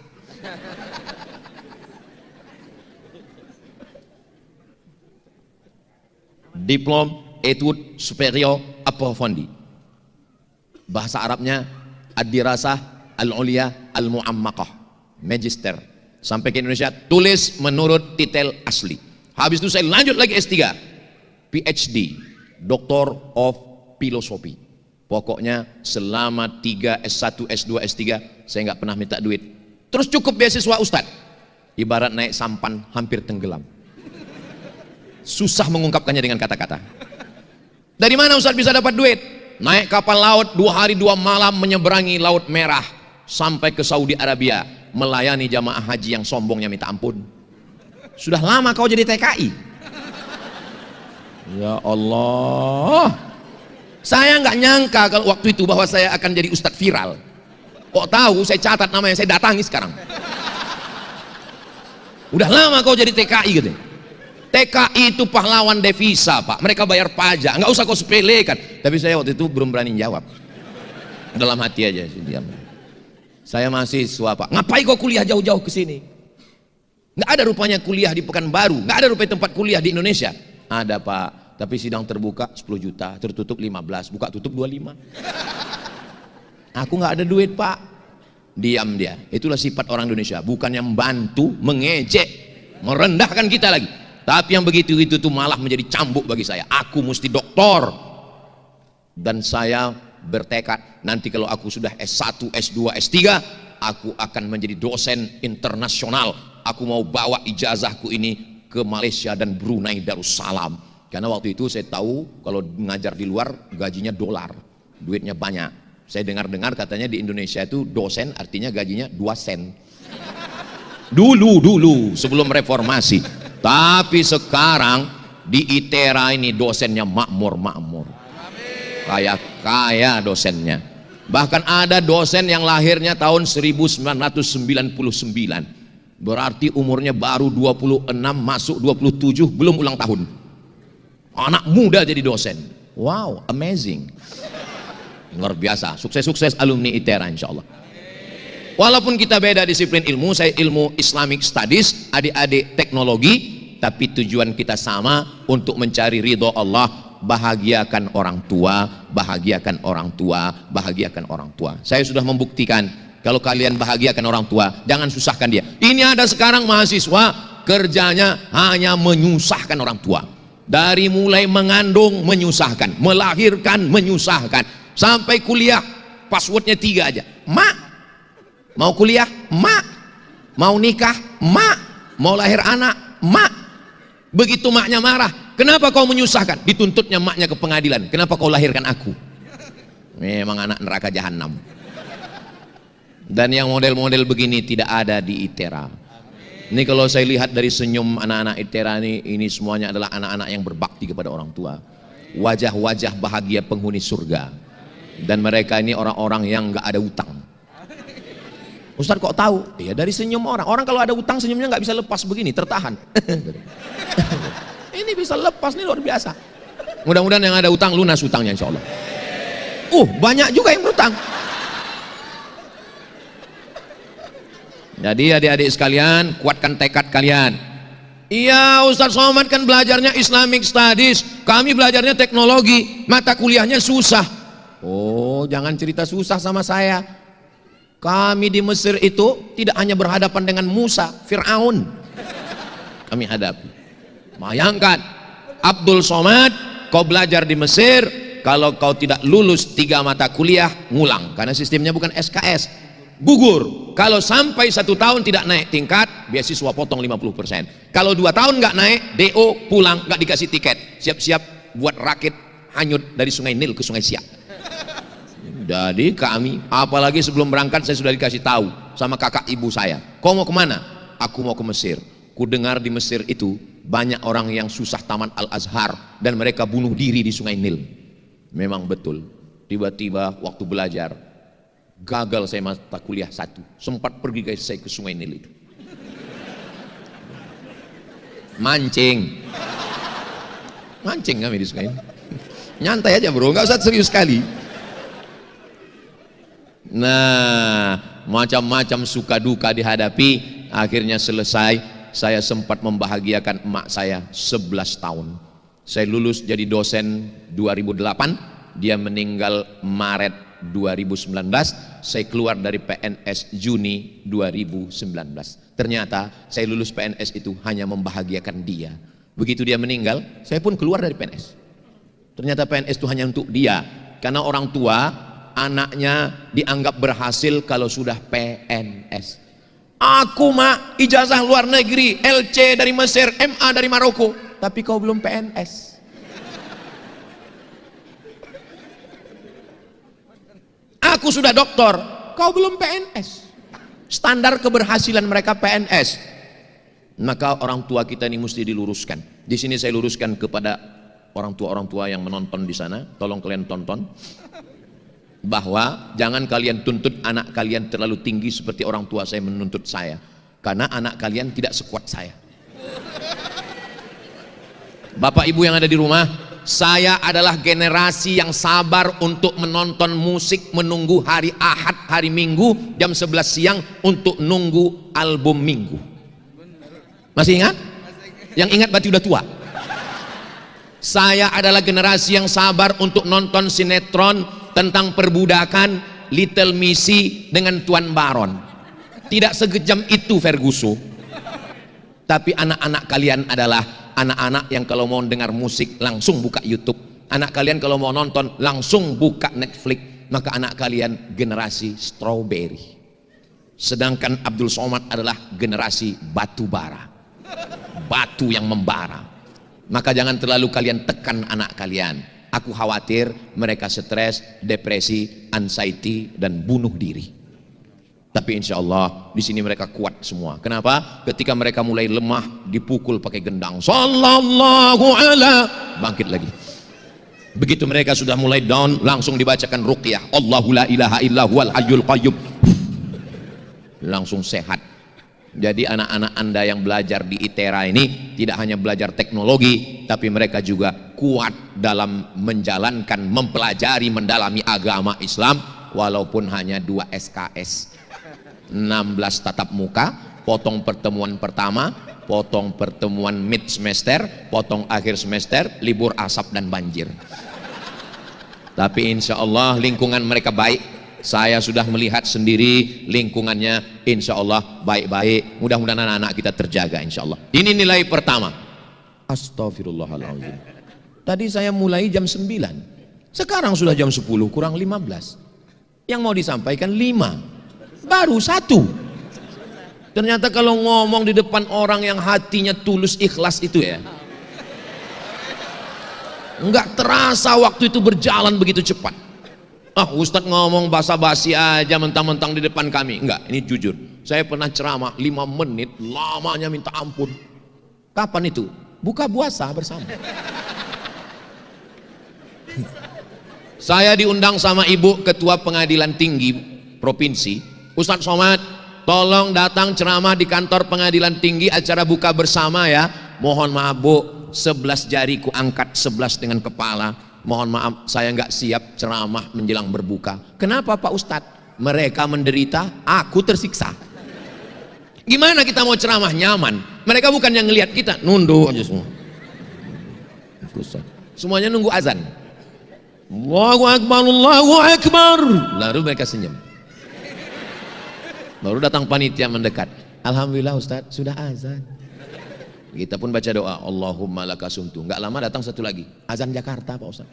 Diplôme Études Supérieures Approfondies. Bahasa Arabnya Ad-Dirasah Al-Ulia Al-Mu'ammakah, Magister. Sampai ke Indonesia, tulis menurut titel asli. Habis itu saya lanjut lagi S3, PhD, Doctor of Philosophy. Pokoknya selama 3 S1, S2, S3 saya nggak pernah minta duit. Terus cukup beasiswa Ustadz. Ibarat naik sampan hampir tenggelam. Susah mengungkapkannya dengan kata-kata. Dari mana Ustadz bisa dapat duit? Naik kapal laut 2 hari 2 malam menyeberangi Laut Merah sampai ke Saudi Arabia, melayani jamaah haji yang sombongnya minta ampun. Sudah lama kau jadi TKI? Ya Allah, saya nggak nyangka kalau waktu itu bahwa saya akan jadi ustadz viral. Kok tahu saya catat namanya, saya datangi sekarang. Udah lama kau jadi TKI gitu. TKI itu pahlawan devisa Pak, mereka bayar pajak, nggak usah kau sepelekan. Tapi saya waktu itu belum berani jawab, dalam hati aja sih diam. Saya mahasiswa Pak, ngapain kau kuliah jauh-jauh ke sini? Nggak ada rupanya kuliah di Pekanbaru, nggak ada rupanya tempat kuliah di Indonesia. Ada Pak, tapi sidang terbuka 10 juta, tertutup 15, buka tutup 25. Aku nggak ada duit Pak. Diam dia. Itulah sifat orang Indonesia, bukannya membantu, mengejek, merendahkan kita lagi. Tapi yang begitu itu tuh malah menjadi cambuk bagi saya. Aku mesti doktor. Dan saya bertekad nanti kalau aku sudah S1, S2, S3, aku akan menjadi dosen internasional. Aku mau bawa ijazahku ini ke Malaysia dan Brunei Darussalam. Karena waktu itu saya tahu kalau mengajar di luar gajinya dolar, duitnya banyak. Saya dengar-dengar katanya di Indonesia itu dosen artinya gajinya 2 sen. Dulu sebelum reformasi. Tapi sekarang di ITERA ini dosennya makmur. Kaya dosennya. Bahkan ada dosen yang lahirnya tahun 1999, berarti umurnya baru 26, masuk 27, belum ulang tahun. Anak muda jadi dosen. Wow, amazing. Luar biasa. Sukses-sukses alumni ITERA insyaallah. Walaupun kita beda disiplin ilmu, saya ilmu Islamic Studies, adik-adik teknologi, tapi tujuan kita sama, untuk mencari ridho Allah. Bahagiakan orang tua, bahagiakan orang tua, bahagiakan orang tua. Saya sudah membuktikan, kalau kalian bahagiakan orang tua, jangan susahkan dia. Ini ada sekarang mahasiswa kerjanya hanya menyusahkan orang tua. Dari mulai mengandung menyusahkan, melahirkan menyusahkan, sampai kuliah passwordnya 3 aja. Mak, mau kuliah? Mak, mau nikah? Mak, mau lahir anak? Mak. Begitu maknya marah, kenapa kau menyusahkan? Dituntutnya maknya ke pengadilan, kenapa kau lahirkan aku? Memang anak neraka jahanam. Dan yang model-model begini tidak ada di ITERA. Ini kalau saya lihat dari senyum anak-anak ITERA ini semuanya adalah anak-anak yang berbakti kepada orang tua. Wajah-wajah bahagia penghuni surga. Dan mereka ini orang-orang yang nggak ada utang. Ustaz kok tahu? Ya dari senyum orang. Orang kalau ada utang senyumnya nggak bisa lepas begini, tertahan. Ini bisa lepas, ini luar biasa. Mudah-mudahan yang ada utang lunas utangnya insya Allah. Banyak juga yang berutang. Jadi adik-adik sekalian, kuatkan tekad kalian. Iya, Ustaz Somad kan belajarnya Islamic Studies, kami belajarnya teknologi, mata kuliahnya susah. Jangan cerita susah sama saya. Kami di Mesir itu tidak hanya berhadapan dengan Musa, Fir'aun kami hadapi. Bayangkan, Abdul Somad, kau belajar di Mesir, kalau kau tidak lulus 3 mata kuliah, ngulang, karena sistemnya bukan SKS, gugur. Kalau sampai 1 tahun tidak naik tingkat, beasiswa potong 50%. Kalau 2 tahun nggak naik, DO pulang, nggak dikasih tiket, siap-siap buat rakit hanyut dari Sungai Nil ke Sungai Siak. Jadi kami, apalagi sebelum berangkat saya sudah dikasih tahu sama kakak ibu saya, kau mau kemana? Aku mau ke Mesir. Ku dengar di Mesir itu banyak orang yang susah tamat Al-Azhar dan mereka bunuh diri di Sungai Nil. Memang betul. Tiba-tiba waktu belajar gagal saya mata kuliah 1, sempat pergi guys saya ke Sungai Nil itu. Mancing kami di Sungai Nil. Nyantai aja bro, nggak usah serius sekali. Nah, macam-macam suka duka dihadapi, akhirnya selesai. Saya sempat membahagiakan emak saya 11 tahun. Saya lulus jadi dosen 2008, dia meninggal Maret 2019, saya keluar dari PNS Juni 2019. Ternyata saya lulus PNS itu hanya membahagiakan dia. Begitu dia meninggal, saya pun keluar dari PNS. Ternyata PNS itu hanya untuk dia, karena orang tua anaknya dianggap berhasil kalau sudah PNS. Aku mak ijazah luar negeri, LC dari Mesir, MA dari Maroko, tapi kau belum PNS. Aku sudah doktor, kau belum PNS. Standar keberhasilan mereka PNS. Maka orang tua kita ini mesti diluruskan. Di sini saya luruskan kepada orang tua yang menonton di sana, tolong kalian tonton. Bahwa jangan kalian tuntut anak kalian terlalu tinggi seperti orang tua saya menuntut saya, karena anak kalian tidak sekuat saya. Bapak ibu yang ada di rumah, saya adalah generasi yang sabar untuk menonton musik, menunggu hari Ahad, hari Minggu jam 11 siang untuk nunggu album Minggu. Masih ingat? Yang ingat berarti udah tua. Saya adalah generasi yang sabar untuk nonton sinetron tentang perbudakan, Little Missy dengan Tuan Baron. Tidak sekejam itu Ferguson. Tapi anak-anak kalian adalah anak-anak yang kalau mau dengar musik langsung buka YouTube. Anak kalian kalau mau nonton langsung buka Netflix. Maka anak kalian generasi strawberry. Sedangkan Abdul Somad adalah generasi batu bara. Batu yang membara. Maka jangan terlalu kalian tekan anak kalian. Aku khawatir mereka stres, depresi, anxiety, dan bunuh diri. Tapi insya Allah di sini mereka kuat semua. Kenapa? Ketika mereka mulai lemah, dipukul pakai gendang. Sallallahu ala, bangkit lagi. Begitu mereka sudah mulai down, langsung dibacakan ruqyah, Allahu la ilaha illa huwal hayyul qayyum, langsung sehat. Jadi anak-anak Anda yang belajar di ITERA ini tidak hanya belajar teknologi, tapi mereka juga kuat dalam menjalankan, mempelajari, mendalami agama Islam, walaupun hanya 2 SKS, 16 tatap muka, potong pertemuan pertama, potong pertemuan mid semester, potong akhir semester, libur asap dan banjir. Tapi insya Allah lingkungan mereka baik. Saya sudah melihat sendiri lingkungannya, insya Allah baik-baik. Mudah-mudahan anak-anak kita terjaga insya Allah. Ini nilai pertama. Astagfirullahaladzim. Tadi saya mulai jam 9, sekarang sudah jam 10 kurang 15. Yang mau disampaikan 5, baru 1. Ternyata kalau ngomong di depan orang yang hatinya tulus ikhlas itu ya, enggak terasa waktu itu berjalan begitu cepat. Ustadz ngomong basa-basi aja mentang-mentang di depan kami. Enggak, ini jujur. Saya pernah ceramah 5 menit, lamanya minta ampun. Kapan itu? Buka puasa bersama. Saya diundang sama Ibu Ketua Pengadilan Tinggi Provinsi. Ustadz Somad, tolong datang ceramah di kantor Pengadilan Tinggi, acara buka bersama ya. Mohon maaf Bu, 11 jariku angkat, 11 dengan kepala. Mohon maaf, saya nggak siap ceramah menjelang berbuka. Kenapa Pak Ustadz? Mereka menderita, aku tersiksa. Gimana kita mau ceramah nyaman? Mereka bukan yang ngelihat kita, nunduk aja semua. Semuanya nunggu azan. Allahu Akbar, Allahu Akbar. Lalu mereka senyum. Baru datang panitia mendekat. Alhamdulillah Ustadz, sudah azan. Kita pun baca doa, Allahumma laka sumtu. Enggak lama datang satu lagi, azan Jakarta Pak Ustaz.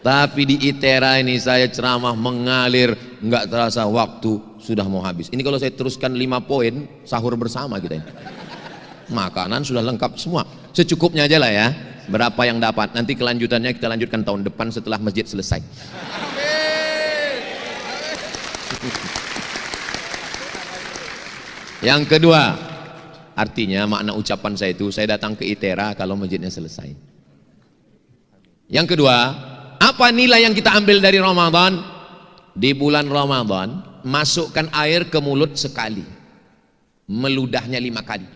Tapi di ITERA ini saya ceramah mengalir, enggak terasa waktu sudah mau habis. Ini kalau saya teruskan 5 poin, sahur bersama kita ini. Makanan sudah lengkap semua. Secukupnya aja lah ya. Berapa yang dapat? Nanti kelanjutannya kita lanjutkan tahun depan setelah masjid selesai. Yang kedua, artinya makna ucapan saya itu, saya datang ke ITERA kalau masjidnya selesai. Yang kedua, apa nilai yang kita ambil dari Ramadan? Di bulan Ramadan, masukkan air ke mulut sekali, meludahnya 5 kali.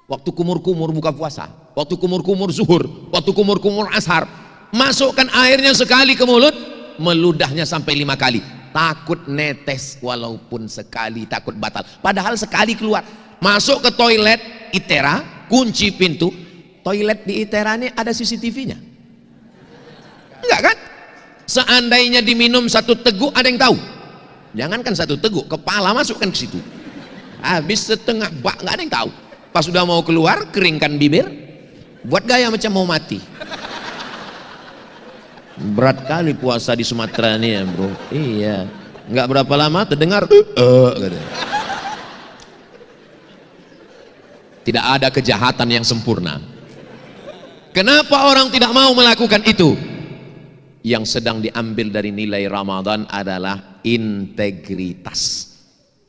Waktu kumur-kumur buka puasa, waktu kumur-kumur zuhur, waktu kumur-kumur ashar, masukkan airnya sekali ke mulut, meludahnya sampai 5 kali. Takut netes walaupun sekali, takut batal. Padahal sekali keluar. Masuk ke toilet ITERA, kunci pintu. Toilet di ITERA ini ada CCTV-nya? Enggak kan? Seandainya diminum 1 teguk, ada yang tahu? Jangankan 1 teguk, kepala masukkan ke situ. Habis setengah bak, nggak ada yang tahu. Pas sudah mau keluar, keringkan bibir, buat gaya macam mau mati. Berat kali puasa di Sumatera ini ya bro. Iya, nggak berapa lama terdengar gitu. Tidak ada kejahatan yang sempurna. Kenapa orang tidak mau melakukan itu? Yang sedang diambil dari nilai Ramadan adalah integritas.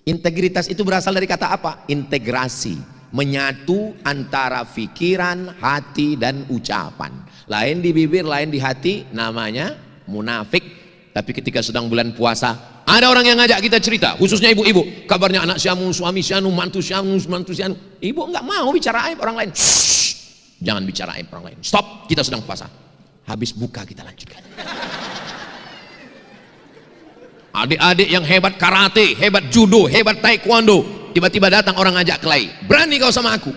Integritas itu berasal dari kata apa? Integrasi, menyatu antara pikiran, hati dan ucapan. Lain di bibir, lain di hati, namanya munafik. Tapi ketika sedang bulan puasa, ada orang yang ngajak kita cerita, khususnya ibu-ibu, kabarnya anak siamu, suami sianu, mantu sianu, mantu sianu. Ibu nggak mau bicara aib orang lain. Shh, jangan bicara aib orang lain. Stop, kita sedang puasa. Habis buka kita lanjutkan. Adik-adik yang hebat karate, hebat judo, hebat taekwondo, tiba-tiba datang orang ngajak kelahi. Berani kau sama aku?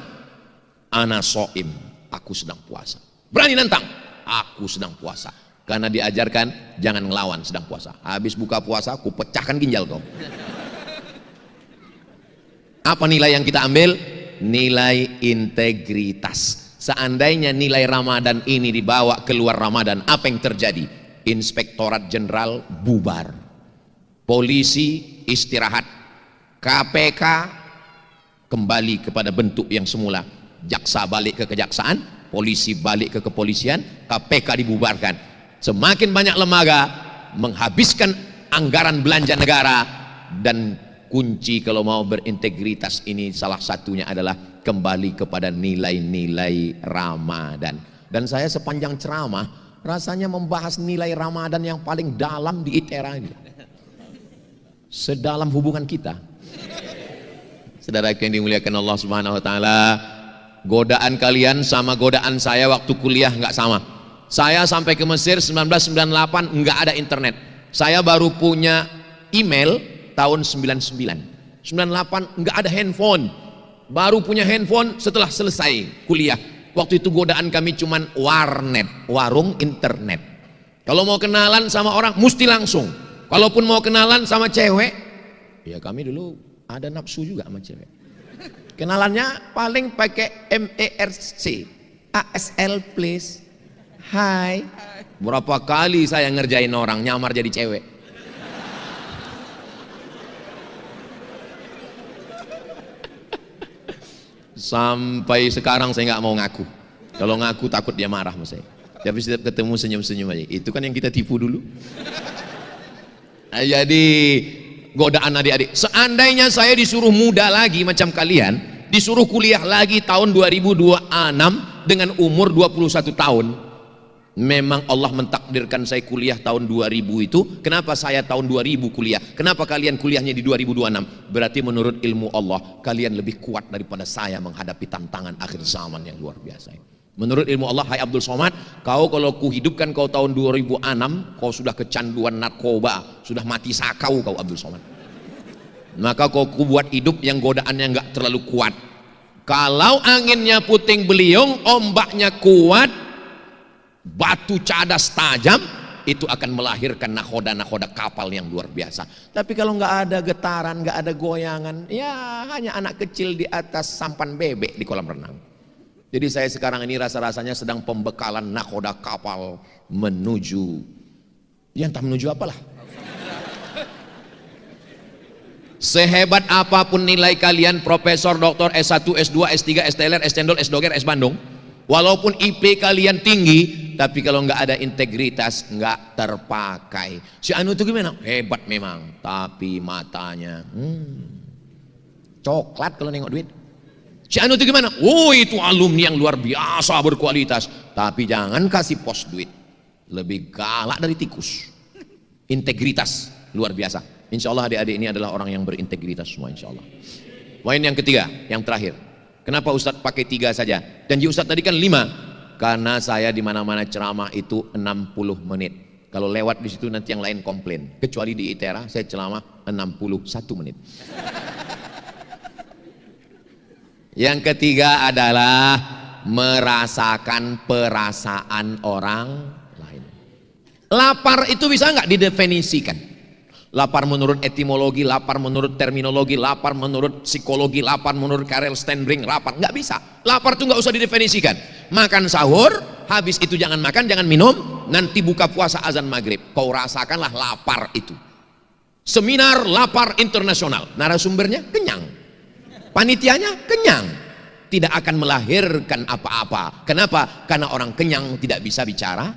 Ana soim, aku sedang puasa. Berani nantang, aku sedang puasa. Karena diajarkan jangan ngelawan sedang puasa. Habis buka puasa, aku pecahkan ginjal kau. Apa nilai yang kita ambil? Nilai integritas. Seandainya nilai Ramadan ini dibawa keluar Ramadan, apa yang terjadi? Inspektorat Jenderal bubar, polisi istirahat, KPK kembali kepada bentuk yang semula, jaksa balik ke kejaksaan, polisi balik ke kepolisian, KPK dibubarkan. Semakin banyak lembaga menghabiskan anggaran belanja negara, dan kunci kalau mau berintegritas ini salah satunya adalah kembali kepada nilai-nilai Ramadan. Dan saya sepanjang ceramah rasanya membahas nilai Ramadan yang paling dalam di ITERA ini. Sedalam hubungan kita. Saudara yang dimuliakan Allah Subhanahu wa taala, godaan kalian sama godaan saya waktu kuliah nggak sama. Saya sampai ke Mesir 1998 nggak ada internet. Saya baru punya email tahun 99. 98 nggak ada handphone. Baru punya handphone setelah selesai kuliah. Waktu itu godaan kami cuman warnet, warung internet. Kalau mau kenalan sama orang mesti langsung. Kalaupun mau kenalan sama cewek, ya kami dulu ada nafsu juga sama cewek. Kenalannya paling pakai MERC, ASL please. Hai. Berapa kali saya ngerjain orang nyamar jadi cewek. Sampai sekarang saya nggak mau ngaku. Kalau ngaku takut dia marah sama saya. Tapi setiap ketemu senyum-senyum aja. Itu kan yang kita tipu dulu. Jadi godaan adik-adik. Seandainya saya disuruh muda lagi macam kalian, disuruh kuliah lagi tahun 2026 dengan umur 21 tahun. Memang Allah mentakdirkan saya kuliah tahun 2000 itu. Kenapa saya tahun 2000 kuliah? Kenapa kalian kuliahnya di 2026? Berarti menurut ilmu Allah kalian lebih kuat daripada saya menghadapi tantangan akhir zaman yang luar biasa. Menurut ilmu Allah, hai Abdul Somad, kau kalau kuhidupkan kau tahun 2006, kau sudah kecanduan narkoba, sudah mati sakau kau Abdul Somad. Maka kau buat hidup yang godaannya enggak terlalu kuat. Kalau anginnya puting beliung, ombaknya kuat, batu cadas tajam, itu akan melahirkan nakoda-nakoda kapal yang luar biasa. Tapi kalau nggak ada getaran, nggak ada goyangan, ya hanya anak kecil di atas sampan bebek di kolam renang. Jadi saya sekarang ini rasa-rasanya sedang pembekalan nakoda kapal menuju, ya entah menuju apalah. Sehebat apapun nilai kalian, profesor, doktor, S1, S2, S3, S-Teler, S-Cendol, S-Doger, S-Bandung, walaupun IP kalian tinggi, tapi kalau nggak ada integritas nggak terpakai. Si Anu itu gimana? Hebat memang, tapi matanya coklat kalau nengok duit. Si Anu itu gimana? Oh itu alumni yang luar biasa berkualitas, tapi jangan kasih pos duit, lebih galak dari tikus. Integritas luar biasa. Insya Allah adik-adik ini adalah orang yang berintegritas semua insya Allah. Poin yang ketiga, yang terakhir. Kenapa Ustadz pakai 3 saja? Janji Ustadz tadi kan 5. Karena saya di mana-mana ceramah itu 60 menit. Kalau lewat di situ nanti yang lain komplain. Kecuali di ITERA saya ceramah 61 menit. Yang ketiga adalah merasakan perasaan orang lain. Lapar itu bisa nggak didefinisikan? Lapar menurut etimologi, lapar menurut terminologi, lapar menurut psikologi, lapar menurut Karel Steinbrink, lapar nggak bisa. Lapar itu nggak usah didefinisikan. Makan sahur, habis itu jangan makan, jangan minum, nanti buka puasa azan maghrib. Kau rasakanlah lapar itu. Seminar lapar internasional, narasumbernya kenyang, panitianya kenyang, tidak akan melahirkan apa-apa. Kenapa? Karena orang kenyang tidak bisa bicara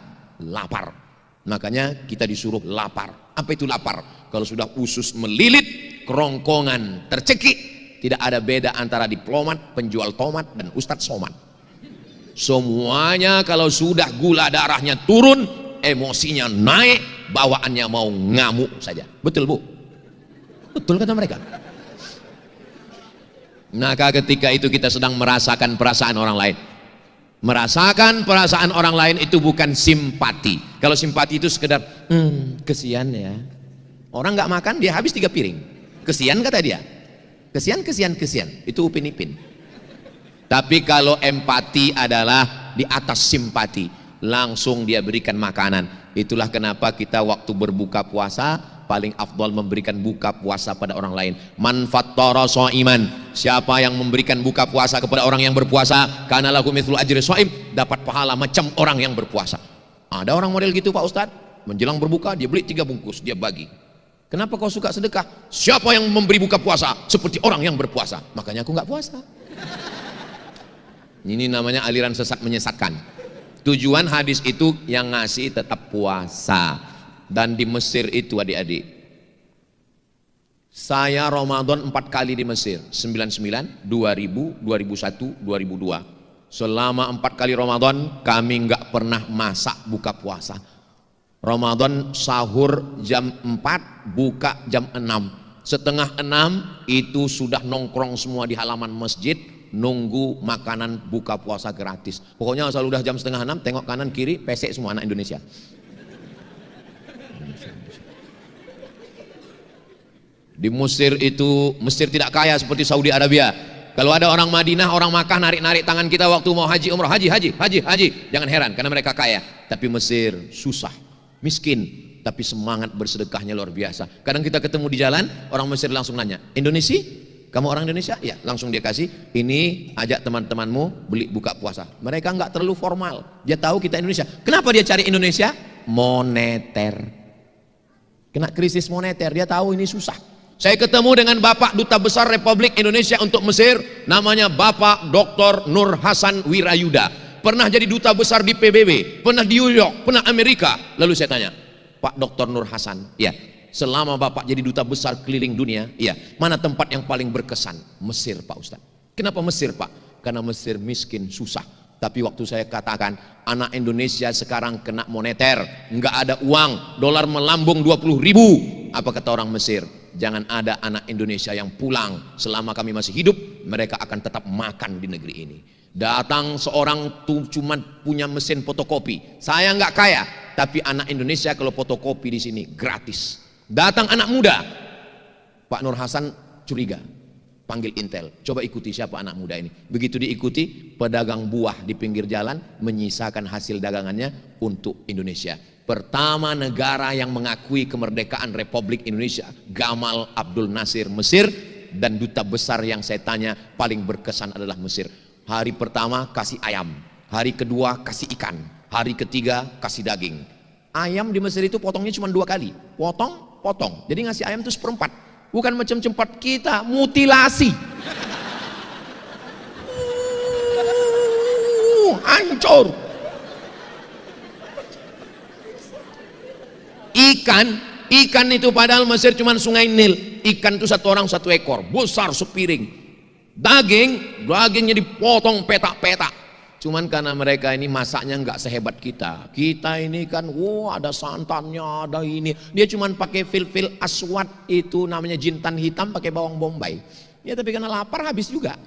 lapar. Makanya kita disuruh lapar. Apa itu lapar? Kalau sudah usus melilit, kerongkongan tercekik, tidak ada beda antara diplomat, penjual tomat, dan Ustadz Somad. Semuanya kalau sudah gula darahnya turun, emosinya naik, bawaannya mau ngamuk saja. Betul Bu? Betul kata mereka. Maka ketika itu kita sedang merasakan perasaan orang lain. Merasakan perasaan orang lain itu bukan simpati. Kalau simpati itu sekedar kesian ya. Orang nggak makan dia habis 3 piring. Kesian kata dia. Kesian. Itu Upin Ipin. Tapi kalau empati adalah di atas simpati, langsung dia berikan makanan. Itulah kenapa kita waktu berbuka puasa paling afdal memberikan buka puasa pada orang lain. Man fattara shaiman, siapa yang memberikan buka puasa kepada orang yang berpuasa, kana lahu mithlu ajri shaim, dapat pahala macam orang yang berpuasa. Ada orang model gitu Pak Ustadz, menjelang berbuka dia beli 3 bungkus, dia bagi. Kenapa kau suka sedekah? Siapa yang memberi buka puasa seperti orang yang berpuasa, makanya aku nggak puasa. Ini namanya aliran sesat menyesatkan. Tujuan hadis itu yang ngasih tetap puasa. Dan di Mesir itu adik-adik, Saya Ramadan 4 kali di Mesir, 99, 2000, 2001, 2002. Selama 4 kali Ramadan kami nggak pernah masak buka puasa. Ramadan sahur jam 4, buka jam 6. Setengah 6 itu sudah nongkrong semua di halaman masjid, nunggu makanan buka puasa gratis. Pokoknya asal udah jam setengah 6, tengok kanan kiri, pesek semua anak Indonesia. Di Mesir itu, Mesir tidak kaya seperti Saudi Arabia. Kalau ada orang Madinah, orang Makkah narik-narik tangan kita waktu mau haji umrah, haji, jangan heran karena mereka kaya. Tapi Mesir susah, miskin, tapi semangat bersedekahnya luar biasa. Kadang kita ketemu di jalan, orang Mesir langsung nanya, Indonesia? Kamu orang Indonesia? Ya, langsung dia kasih, ini ajak teman-temanmu beli buka puasa. Mereka nggak terlalu formal, dia tahu kita Indonesia. Kenapa dia cari Indonesia? Moneter. Kena krisis moneter, dia tahu ini susah. Saya ketemu dengan Bapak Duta Besar Republik Indonesia untuk Mesir, namanya Bapak Dr. Nur Hasan Wirayuda. Pernah jadi duta besar di PBB, pernah di New York, pernah Amerika. Lalu saya tanya, Pak Dr. Nur Hasan, ya, selama Bapak jadi duta besar keliling dunia, ya, mana tempat yang paling berkesan? Mesir, Pak Ustadz. Kenapa Mesir, Pak? Karena Mesir miskin, susah. Tapi waktu saya katakan, anak Indonesia sekarang kena moneter, nggak ada uang, dolar melambung 20.000. Apa kata orang Mesir? Jangan ada anak Indonesia yang pulang selama kami masih hidup, mereka akan tetap makan di negeri ini. Datang seorang tuh cuma punya mesin fotokopi, saya nggak kaya, tapi anak Indonesia kalau fotokopi di sini gratis. Datang anak muda, Pak Nur Hasan curiga, panggil Intel, coba ikuti siapa anak muda ini. Begitu diikuti, pedagang buah di pinggir jalan menyisakan hasil dagangannya untuk Indonesia. Pertama negara yang mengakui kemerdekaan Republik Indonesia, Gamal Abdul Nasir Mesir, dan duta besar yang saya tanya paling berkesan adalah Mesir. Hari pertama kasih ayam, hari kedua kasih ikan, hari ketiga kasih daging. Ayam di Mesir itu potongnya cuma 2 kali, potong, jadi ngasih ayam itu 1/4. Bukan macam tempat kita, mutilasi. Hancur. Ikan itu padahal Mesir cuma sungai Nil. Ikan itu 1 orang 1 ekor, besar sepiring. Dagingnya dipotong petak-petak. Cuman karena mereka ini masaknya nggak sehebat kita. Kita ini kan, ada santannya, ada ini. Dia cuma pakai fil-fil aswad, itu namanya jintan hitam, pakai bawang bombay. Ya tapi karena lapar habis juga.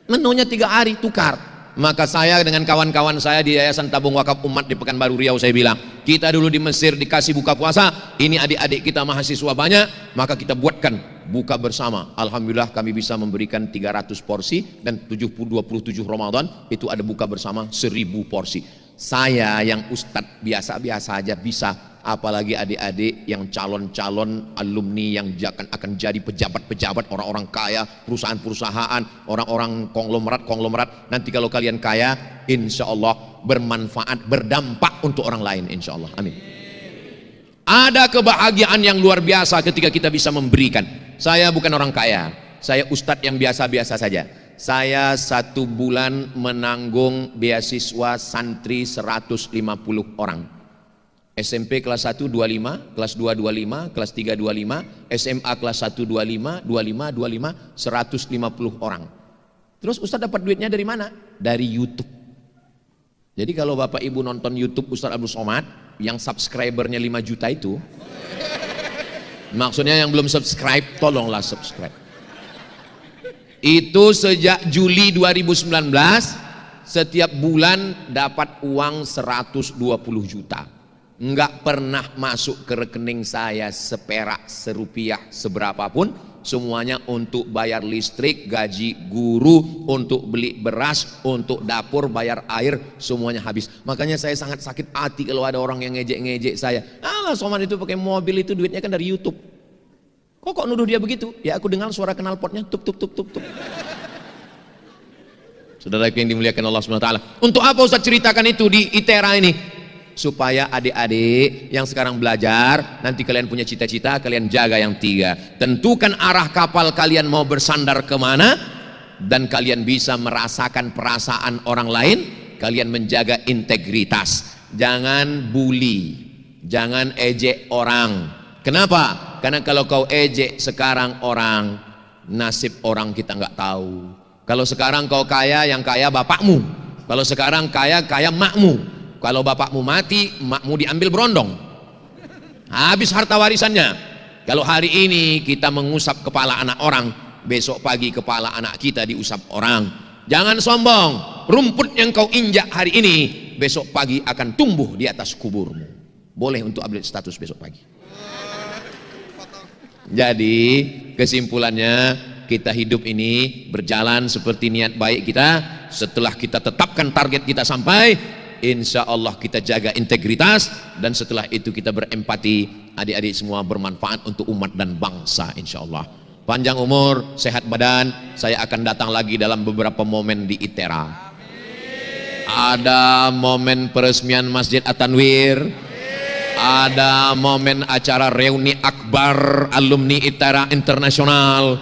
Menunya 3 hari tukar. Maka saya dengan kawan-kawan saya di Yayasan Tabung Wakaf Umat di Pekanbaru Riau, saya bilang, kita dulu di Mesir dikasih buka puasa, ini adik-adik kita mahasiswa banyak, maka kita buatkan buka bersama. Alhamdulillah kami bisa memberikan 300 porsi, dan 27 Ramadan itu ada buka bersama 1000 porsi. Saya yang ustadz biasa-biasa aja bisa, apalagi adik-adik yang calon-calon alumni yang akan jadi pejabat-pejabat, orang-orang kaya, perusahaan-perusahaan, orang-orang konglomerat. Nanti kalau kalian kaya, insya Allah bermanfaat, berdampak untuk orang lain, insya Allah. Amin. Ada kebahagiaan yang luar biasa ketika kita bisa memberikan. Saya bukan orang kaya, saya ustadz yang biasa-biasa saja. Saya 1 bulan menanggung beasiswa santri 150 orang. SMP kelas 1 25, kelas 2 25, kelas 3 25, SMA kelas 1 25, 150 orang. Terus Ustadz dapat duitnya dari mana? Dari YouTube. Jadi kalau Bapak Ibu nonton YouTube Ustadz Abdul Somad yang subscribernya 5 juta itu, maksudnya yang belum subscribe, tolonglah subscribe. Itu sejak Juli 2019 setiap bulan dapat uang 120 juta. Enggak pernah masuk ke rekening saya seperak, serupiah, seberapapun. Semuanya untuk bayar listrik, gaji guru, untuk beli beras, untuk dapur, bayar air, semuanya habis. Makanya saya sangat sakit hati kalau ada orang yang ngejek-ngejek saya. Somad itu pakai mobil itu duitnya kan dari YouTube. Kok nuduh dia begitu? Ya aku dengar suara knalpotnya tup. Saudara yang dimuliakan Allah SWT. Untuk apa Ustaz ceritakan itu di ITERA ini? Supaya adik-adik yang sekarang belajar, nanti kalian punya cita-cita, kalian jaga yang 3. Tentukan arah kapal kalian mau bersandar kemana, dan kalian bisa merasakan perasaan orang lain. Kalian menjaga integritas. Jangan bully, jangan ejek orang. Kenapa? Karena kalau kau ejek sekarang orang, nasib orang kita nggak tahu. Kalau sekarang kau kaya, yang kaya bapakmu. Kalau sekarang kaya makmu. Kalau bapakmu mati, makmu diambil berondong. Habis harta warisannya. Kalau hari ini kita mengusap kepala anak orang, besok pagi kepala anak kita diusap orang. Jangan sombong. Rumput yang kau injak hari ini, besok pagi akan tumbuh di atas kuburmu. Boleh untuk update status besok pagi. Jadi kesimpulannya, kita hidup ini berjalan seperti niat baik kita. Setelah kita tetapkan target kita sampai, insya Allah kita jaga integritas, dan setelah itu kita berempati. Adik-adik semua bermanfaat untuk umat dan bangsa, insya Allah. Panjang umur, sehat badan. Saya akan datang lagi dalam beberapa momen di ITERA. Ada momen peresmian Masjid At-Tanwir, ada momen acara reuni akbar alumni ITERA internasional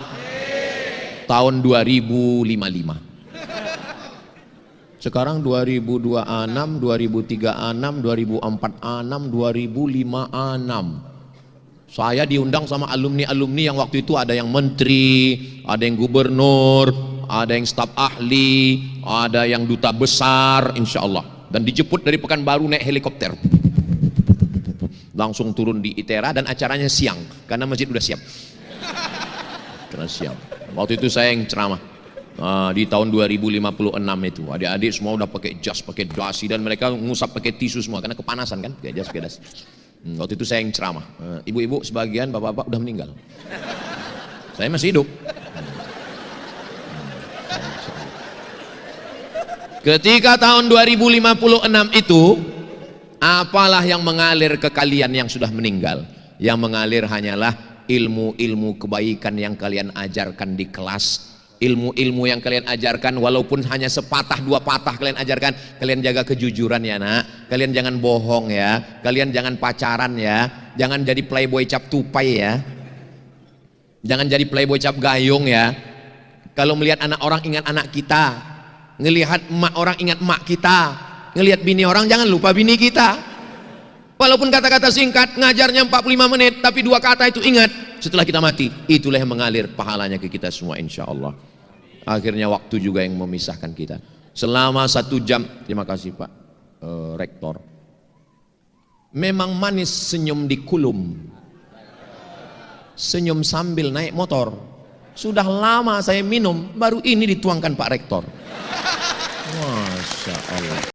tahun 2055. Sekarang 2026, 2036, 2046, 2056. Saya diundang sama alumni-alumni yang waktu itu ada yang menteri, ada yang gubernur, ada yang staf ahli, ada yang duta besar, insya Allah. Dan dijemput dari Pekanbaru naik helikopter. Langsung turun di ITERA, dan acaranya siang karena masjid udah siap. Karena siap. Waktu itu saya yang ceramah. Di tahun 2056 itu adik-adik semua udah pakai jas, pakai dasi, dan mereka ngusap pakai tisu semua karena kepanasan kan, pakai jas, pakai dasi. Waktu itu saya yang ceramah. Ibu-ibu sebagian, bapak-bapak udah meninggal. Saya masih hidup. Ketika tahun 2056 itu, apalah yang mengalir ke kalian yang sudah meninggal? Yang mengalir hanyalah ilmu-ilmu kebaikan yang kalian ajarkan di kelas. Ilmu-ilmu yang kalian ajarkan, walaupun hanya sepatah dua patah kalian ajarkan. Kalian jaga kejujuran ya nak, kalian jangan bohong ya, kalian jangan pacaran ya, jangan jadi playboy cap tupai ya, jangan jadi playboy cap gayung ya. Kalau melihat anak orang ingat anak kita, ngelihat emak orang ingat emak kita, ngelihat bini orang jangan lupa bini kita. Walaupun kata-kata singkat, ngajarnya 45 menit, tapi dua kata itu ingat setelah kita mati, itulah yang mengalir pahalanya ke kita semua, insya Allah. Akhirnya waktu juga yang memisahkan kita. Selama 1 jam, terima kasih Pak Rektor. Memang manis senyum di kulum, senyum sambil naik motor. Sudah lama saya minum, baru ini dituangkan Pak Rektor. Masya Allah.